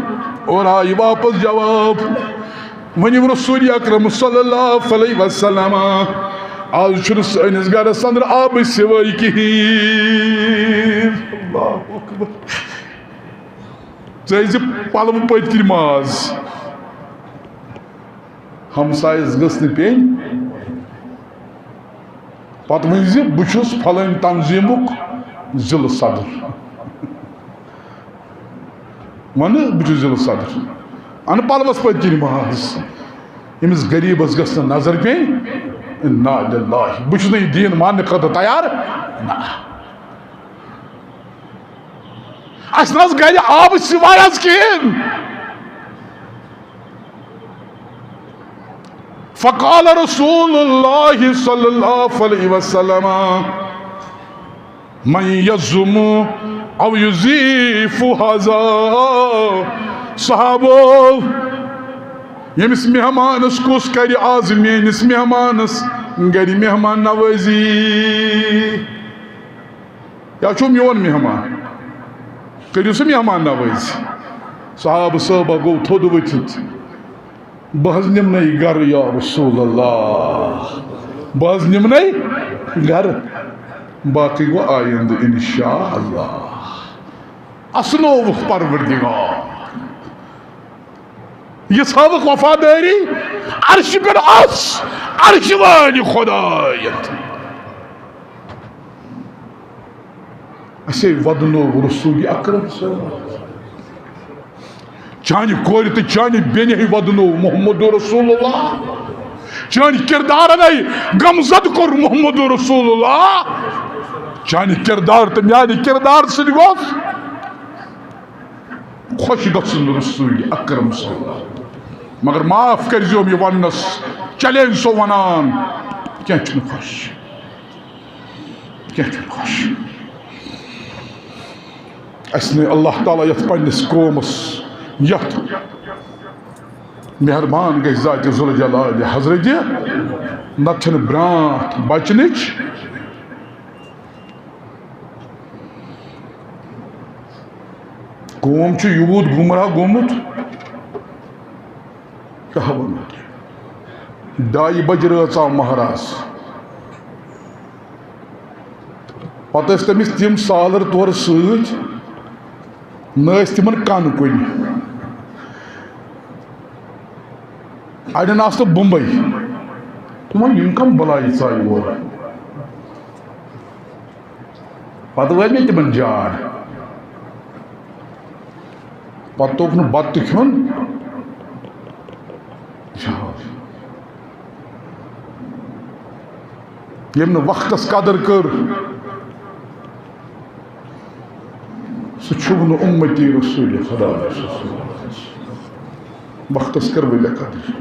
اور آئی واپس جواب ونیم رسول اکرم صلی اللہ علیہ وسلم آج چھن سٲنِس گرس اندر آب سوٲے کِہیٖنۍ اللہ اکبر ژٕ ٲسۍ زِ پلوٕ پٔتۍ کِنۍ ماز ہمسایس گٔژھ نہٕ پیٚنۍ پتہٕ ؤنۍ زِ بہٕ چھُس فلٲنۍ تنظیٖمُک ضلعہٕ صدر ونہٕ بہٕ چھُس ضلعہٕ صدر انہٕ پلوس پٔتۍ کِنۍ ماز أمِس غریٖبس گٔژھ نہٕ نظر پیٚنۍ اِنَّا لِلَّهِ بہٕ چھُس نہٕ یہِ دیٖن ماننہٕ خٲطرٕ تیار نہ اَسہِ نہٕ حظ گرِ آبہٕ سِوایہِ حظ کِہیٖنۍ فقال رسول اللہ صلی اللہ علیہ وسلم من یزم او یضیف ھذا صحابو یمس مہمانس کس کر آز میانس مہمانس گر مہمان نوازی یا چھو میون مہمان کریو سہ مہمان نوازی صحابہ صحابہ گو تھود ؤتھِتھ بہٕ حظ نِمنَے گرٕ یا رسول اللہ بہٕ حظ نِمنَے گرٕ باقی گو آیندٕ انشاء اللہ اسنووُکھ پروردگار یہ سابق وفاداری عرش پر عرش والی خدایت اسے ودنو رسول اکرم صلی اللہ علیہ وسلم چانی کور تو چانی بینی ہی ودنو محمد رسول اللہ چانی کردار نہیں غمزد کر محمد رسول اللہ چانی کردار تو میانی کردار سے گوس خوش گسن رسول اکرم صلی اللہ علیہ وسلم مگر معاف کر زیوم یہ ونس چلین سو ونان کیا چھن خوش کیا چھن خوش اس نے اللہ تعالیٰ یت پنس قومس یت مہربان گئی ذات ذوالجلال حضرت نتن برانت بچنچ قوم چھ یوت گمراہ گومت کیا ون ڈائی بج رٲژ مہراز پتہ تمس تم سالر تور ست نس تمن کن کن اڑین آس تو بمبئی تمن یم کم بلائی ژایہِ اور پتہ وٲتۍ مےٚ تمن جاڑ پتہ توٚگ نہٕ بتہٕ تہِ کھیوٚن یم نہٕ وقتس قدر کر سُہ چھُ نہٕ اُمتی رسول خدا وقتس کر بلے قدر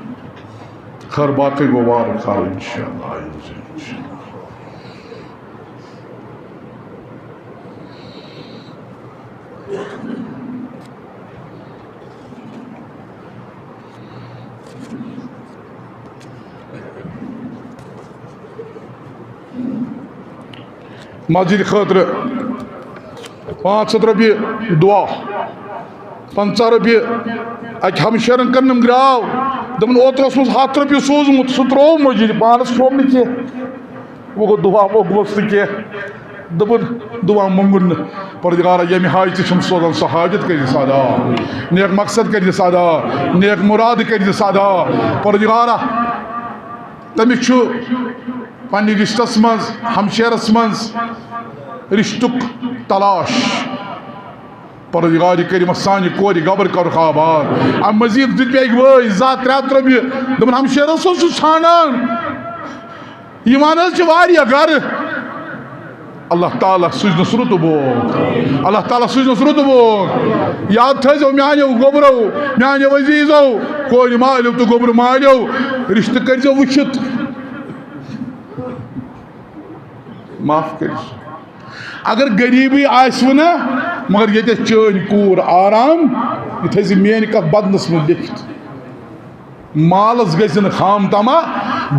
خیر باقی گو وار خار انشاءاللہ مسجد خاطر 500 رۄپیہِ دعا 50 رۄپیہِ اکہِ ہمشیرن کرنم گراو دپن اوترٕ اوسمس 100 رۄپیہِ سوٗزمُت سُہ تروو مسجد پانس کھیوٚم نہٕ کینٛہہ وۄنۍ گوٚو دعا موٚکلوس نہٕ کینٛہہ دوٚپُن دعا مونٛگُن نہٕ پروردگارا ییٚمہِ حاجتہِ چھُم سوزان سۄ حاجت کٔرۍ دِس ادا نیک مقصد کٔرۍ دِس ادا نیک مراد کٔرۍ دِس ادا پروردگارا تٔمِس چھُ پننہِ رشتس منٛز ہمشیرس منٛز رشتُک تلاش پروردگار کریم سانہِ کورِ گبر کرُکھ آباد امہِ مزید دِتۍ مےٚ أکۍ بٲے 200-300 رۄپیہِ دوٚپُن ہمشیرس اوس سُہ ژھانڈان یِوان حظ چھِ واریاہ گرٕ اللہ تعالیٰ سوٗزنَس رُتہٕ بوگ اللہ تعالیٰ سوٗزنَس رُتہٕ بوگ یاد تھٲیزیو میانیو گوبرو میانیو عزیٖزو کورِ مالیو تہٕ گوبرٕ مالیو رشتہٕ کٔرۍزیو وٕچھِتھ معاف کٔرِو اگر غریٖبی آسوٕ نا مگر ییٚتٮ۪تھ چٲنۍ کوٗر آرام یہِ تھٲیزِ میٛانہِ کتھ بدنس منٛز لیکھِتھ مالس گژھِ نہٕ خام تما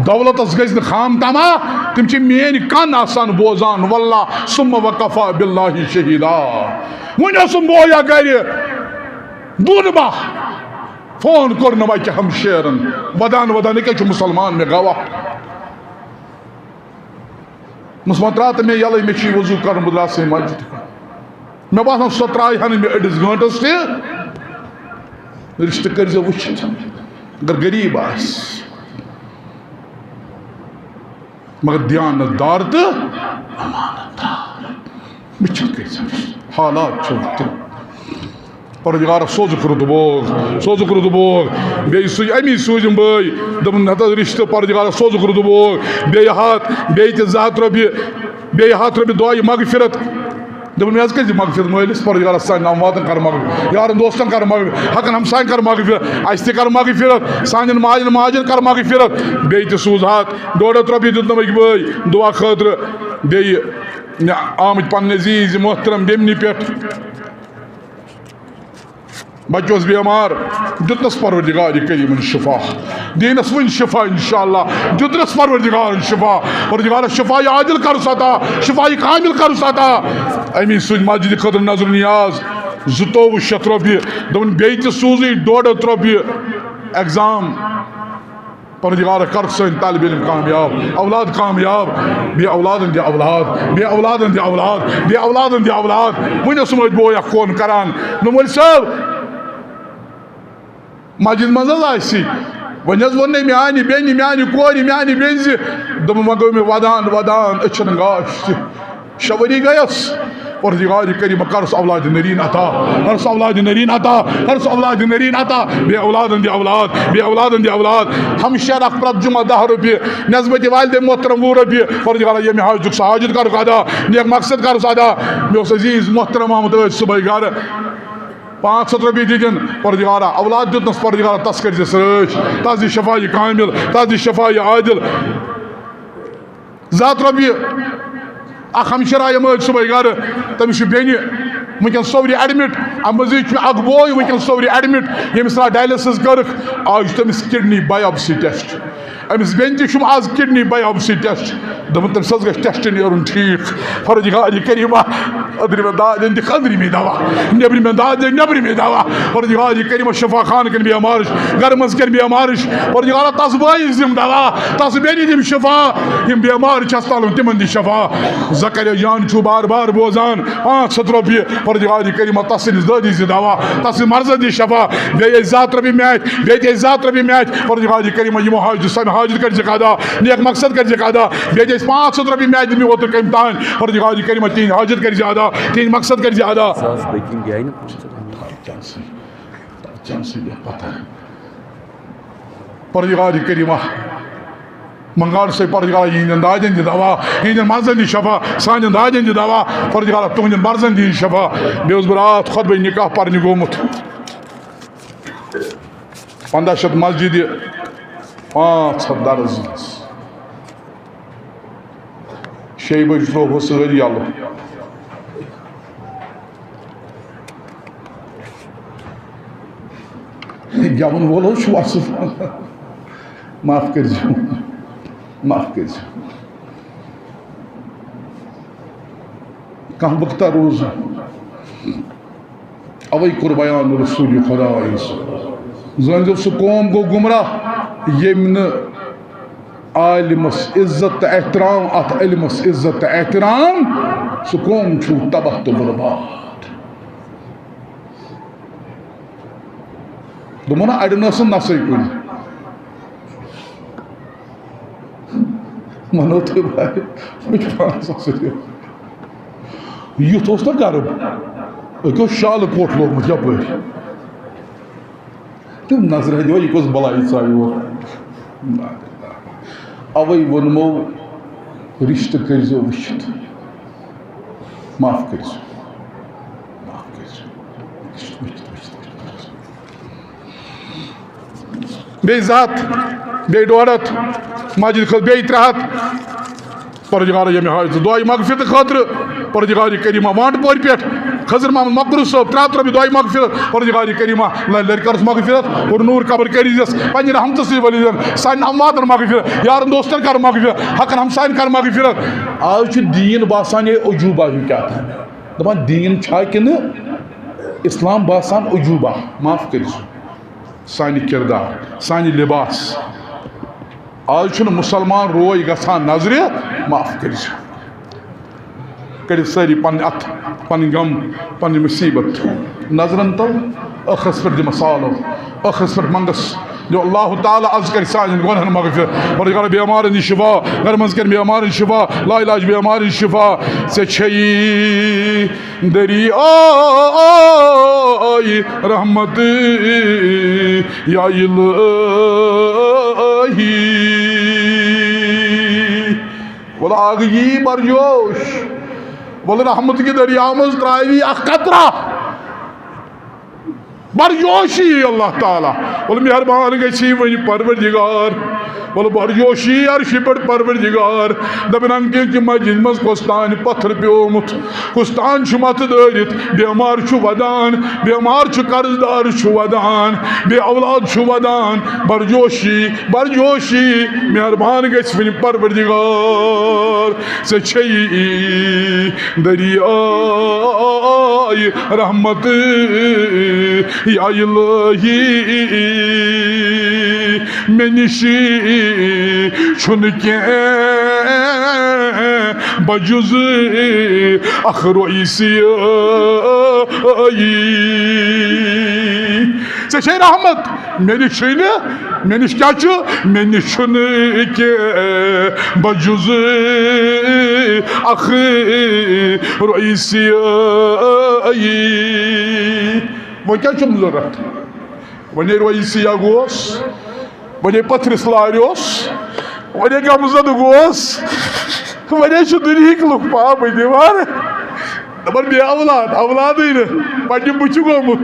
دولتس گژھِ نہٕ خام تما تِم چھِ میٛٲنۍ کن آسان بوزان واللہ ثم وکفا باللہ شہیدا وۄنۍ اوسُم بویا گرِ دۄن باہ فون کوٚرنم اکہِ ہمشیرن ودان ودان یہِ کیٛاہ چھُ مُسلمان مےٚ گواہ مسلمان ترٛاو تہٕ مےٚ یَلَے مےٚ چھُے وضوٗ کرُن بہٕ درٛاسے مسجد مےٚ باسان سۄ ترٛایہِ ہا نہٕ مےٚ أڑِس گٲنٛٹس تہِ رشتہٕ کٔرۍزیو وٕچھِتھ اگر غریٖب آسہِ مگر دیانت دار تہٕ امانت دار وٕچھِتھ کٔرۍزیو حالات چھِ تِم پروردگارا سوزُکھ رُتہٕ بوگ بیٚیہِ سوٗزۍ امی سوٗزِم بٲے دوٚپُن ہتہٕ حظ رشتہٕ پروردگارا سوزُکھ رُتہٕ بوگ بیٚیہِ ہتھ بیٚیہِ تہِ 200 رۄپیہِ بیٚیہِ 100 رۄپیہِ دعایہِ مغفرت دوٚپُن مےٚ حظ کٔرۍزِ مغفرت مٲلِس پروردگارا سانٮ۪ن امواتن کر مغفرت یارن دوستن کر مغفرت حقن ہمساین کر مغفرت اَسہِ تہِ کر مغفرت سانٮ۪ن مالٮ۪ن ماجٮ۪ن کر مغفرت بیٚیہِ تہِ سوٗز 100 150 رۄپیہِ دیُتنم أکۍ بٲے دعا خٲطرٕ بیٚیہِ مےٚ آمٕتۍ پنٕنۍ عزیٖز محترم بیٚمنہِ پٮ۪ٹھ بچہ اوس بیمار دیُتنس پروردگار کریٖمن شفا دینس وۄنۍ شفا انشاءاللہ دیُتنس پروردگارن شفا پروردگارا شفایہِ عادل کرُس عطا شفایہِ کامل کرُس عطا امی سوٗزۍ مسجد خٲطرٕ نظر نیاز 2200 رۄپیہِ دوٚپُن بیٚیہِ تہِ سوٗزٕے 150 رۄپیہِ ایگزام پروردگارا کر سٲنۍ طالب علم کامیاب اولاد کامیاب بیٚیہِ اولادن دِ اولاد بیٚیہِ اولادن دِ اولاد بیٚیہِ اولادن دِ اولاد وۄنۍ اوسُم أتھۍ بوے اکھ فون کران مولوی صٲب مسجد منٛز حظ آسہِ وۄنۍ حظ ووٚن میانہِ بیٚنہِ میانہِ کورِ میانہِ بیٚنزِ دوٚپُن وۄنۍ گوٚو مےٚ ودان ودان أچھن گاش تہِ 6 ؤری گٔیَس پروردگار کریم کرُس اولاد نریٖن عطا کرُس اولاد نریٖن عطا کرُس اولاد نریٖن عطا بیٚیہِ اولادن دِ اولاد بیٚیہِ اولادن دِ اولاد ہمشیر اکھ پرٛٮ۪تھ جمعہ 10 رۄپیہِ نسبتِ والدے محترم 20 رۄپیہِ پروردگارا ییٚمہِ حاجتُک سُہ حاجت کرُکھ ادا نیک مقصد کرُس ادا مےٚ اوس عزیٖز محترم آمُت ٲدۍ صُبحٲے گرٕ 500 رۄپیہِ دِتِن پروردگارا اولاد دیُتنس پروردگارا تس کٔرۍزِ سرٲش تس دِ شفایہِ کامل تس دِ شفایہِ عادل 200 رۄپیہِ اکھ ہمشیر آیَم ٲدۍ صُبحٲے گرٕ تٔمِس چھُ بیٚنہِ وٕنکٮ۪ن سورُے ایڈمِٹ امہِ مٔزیٖد چھُ مےٚ اکھ بوے وٕنکٮ۪ن سورُے ایڈمِٹ ییٚمِس راتھ ڈایلسِس کٔرٕکھ آز چھُ تٔمِس کِڈنی بایوپسی ٹٮ۪سٹ أمِس بیٚنہِ تہِ چھُم آز کِڈنی بایوپسی ٹٮ۪سٹ دوٚپُن تٔمِس حظ گژھِ ٹٮ۪سٹ نیرُن ٹھیٖک پروردگار کریٖما أنٛدرِمٮ۪ن دادٮ۪ن دِکھ أنٛدرِمٕے دوا نیٚبرِمٮ۪ن دادٮ۪ن نیٚبرِمٕے دوا پروردگار کریٖما شفا خان کٔرِنۍ بیمارٕچ گرٕ منٛز کٔرِنۍ بیمارٕچ پروردگارا تس بٲیِس دِم دوا تس بیٚنہِ دِم شفا یِم بیمار چھِ ہسپتالن تِمن دِ شفا زکریا جان چھُو بار بار بوزان 500 رۄپیہِ پروردگار کریٖما تس سٕنٛدِس دٲدِس دِ دوا تس سٕنٛدۍ مرضن دِ شفا بیٚیہِ ٲسۍ 200 رۄپیہِ میچ بیٚیہِ تہِ ٲسۍ 200 رۄپیہِ میچ پروردگار کریٖما یِمو حاجت سانہِ حاجت کٔرۍزِکھ ادا نیک مقصد کٔرۍزِکھ ادا بیٚیہِ تہِ ٲسۍ 500 رۄپیہِ میچ دِتمٕتۍ اوترٕ کمہِ تانۍ پروردگار کریٖما تِہنٛدۍ حاجت کٔرۍزِ ادا تِہنٛدۍ مقصد کٔرۍزِ ادا پروردگار کریٖما منگان سے پروردگار یِہنٛدٮ۪ن دادٮ۪ن دِ دوا یِہنٛدٮ۪ن مرضن دِ شفا سانٮ۪ن دادٮ۪ن دِ دوا پروردگارا تُہنٛدٮ۪ن مرضن دِ شفا بیٚیہِ اوسُس بہٕ راتھ خۄطبہٕ نکاح پرنہِ گوٚمُت 1500 مسجد 500 درز 6 بجے تروہ ساری یلہ گیون وول اصل معاف کرزیو معاف کرزیو کانٛہہ وقتہ روز اوے کوٚر بیان رسول خدا زٲنۍزیو سُہ قوم گوٚو گمراہ ییٚمۍ نہٕ عالمس عزت تہٕ احترام اتھ علمس عزت تہٕ احترام سُہ قوم چھُ تباہ تہٕ برباد دوٚپمو نا اڑٮ۪ن ٲسن نسٕے کُنہِ ونو تۄہہِ بھاے مےٚ چھُ پانس آسان یُتھ اوس نا گرم أکۍ اوس شالہٕ کوٹ لوگمُت یپٲرۍ تِم نظرِ دِوان یہِ کۄس بلاے ژاے اور اوے ووٚنمو رشتہٕ کٔرزیو وٕچھِتھ معاف کٔرزیو معاف کٔرزیو بیٚیہِ 200 بیٚیہِ 150 مسجد خٲطرٕ بیٚیہِ 300 پروردگار ییٚمہِ ہاے ژٕ دعایہِ مغفرت خٲطرٕ پروردگار کریمہ وانٛٹہٕ پورِ پٮ۪ٹھ خضر محمد مقبول صٲب 300 رۄپیہِ دعایہِ مغفرت پروردگار کریمہ لرِ کرس مغفرت اور نور قبر کٔرۍزٮ۪س پننہِ رحمتہٕ سۭتۍ ؤلۍزٮ۪ن سانٮ۪ن امواتن مغفرت یارن دوستن کر مغفرت حقن ہمساین کر مغفرت آز چھُ دیٖن باسان ہے عجوٗبہ ہیوٗ کیٛاہ تام دپان دیٖن چھا کِنہٕ اسلام باسان عجوٗبہ معاف کٔرزیو سانہِ کردار سانہِ لباس آز چھُنہٕ مُسلمان روے گژھان نظرِ معاف کٔرزیو کٔرِو سٲری پنٕنۍ اتھ پنٕنۍ غم پنٕنۍ مُصیبت نظرن تل ٲخرس پٮ۪ٹھ دِ مسالو ٲخرس پٮ۪ٹھ منگس جو اللہ تعالیٰ از کر سانٮ۪ن گۄنہن مغفرت پروردگار بیمارن دِ شفا گرٕ منٛز کر بیمارن شفا لا علاج بیمارن شفا ژےٚ چھیی دریایہِ رحمت یا الہی بولا آگ یی برجوش بولے رحمت کی دریا مز تراوی اخ قطرہ برجوشی اللہ تعالیٰ بولے مہربان گژھی ونہِ پروردگار بولے برجوشی عرشہِ پٮ۪ٹھ پروردگار دپن انکہِ مسجد مز کۄس تانۍ پتھر پیومُت کُس تانۍ چھُ متھٕ دٲرِتھ بیمار چھُ ودان بیمار چھُ قرضدار چھُ ودان بے اولاد چھُ ودان برجوشی برجوشی مہربان گژھِ ونہِ پروردگار ژےٚ چھیی دریایہِ رحمت یا الہی مےٚ نِشی چھُنہٕ کینٛہہ بجُز اکھ رۄیٖسی ژےٚ چھے رحمت مےٚ نِش چھُنہٕ مےٚ نِش کیٛاہ چھُ مےٚ نِش چھُنہٕ کینٛہہ بجُز اکھ رۄیٖسی وۄنۍ کیٛاہ چھُم ضوٚرتھ وۄنۍ رۄیٖسِیا گوس وۄنۍ پتھرِس لاریوس وۄنۍ غمزدٕ گوس وۄنۍ چھُ دُنہِکۍ لُکھ پاپہٕ دِوان دپان بے اولاد اولادٕے نہٕ پننہِ بُتھِ گوٚمُت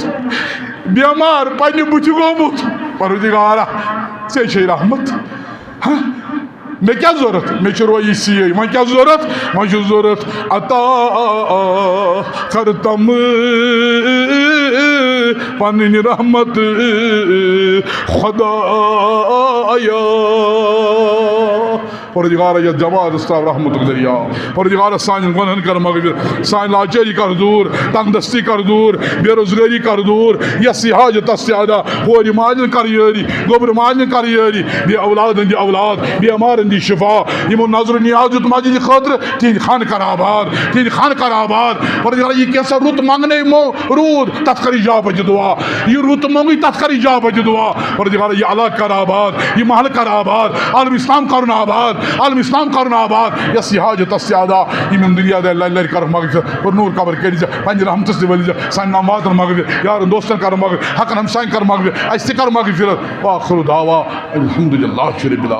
بیمار پننہِ بُتھِ گوٚمُت پروردگارا ژےٚ چھے رحمت مےٚ کیٛاہ ضوٚرتھ مےٚ چھُ رۄیٖسِیے وۄنۍ کیٛاہ ضوٚرتھ وۄنۍ چھُ ضوٚرتھ عطا کر تم پنٕنۍ رحمت خدایا پروردگار یتھ جماعتس تراو رحمتُک دٔریاو پروردگار سانٮ۪ن گۄنہن کر مغفرت سانہِ لاچٲری کر دوٗر تنگ دستی کر دوٗر بے روزگٲری کر دوٗر یس یہِ حاجتس زیادہ کورِ مالٮ۪ن کر یٲری گوٚبرٕ مالٮ۪ن کر یٲری بے اولادن دِ اولاد بیمارن دِ شفا یِمو نظرو نیاز دیُت مسجدِ خٲطرٕ تِہنٛدِ خانہٕ کر آباد تِہنٛدِ خانہٕ کر آباد پروردگار یہِ کینٛژھا رُت منگنے روٗد تتھ کر اجابت دعا یہِ رُت منگٕے تتھ کر اجابت دعا پروردگار یہِ علاقہٕ کر آباد یہِ محلہٕ کر آباد عالم اسلام کرُن آباد عالم اسلام کرُن آباد یس یہِ حاجتس زیادہ یِمن دُنیا دارِ لرِ لرِ کرکھ مغفرت اور نور قبر کٔرۍزِ پننہِ رحمتہٕ سۭتۍ ؤلۍزِ سانٮ۪ن امواتن مغفرت یارن دوستن کر مغفرت حقن ہمساین کر مغفرت اسہِ تہِ کر مغفرت وآخر دعوانا الحمدللہ رب العالمین.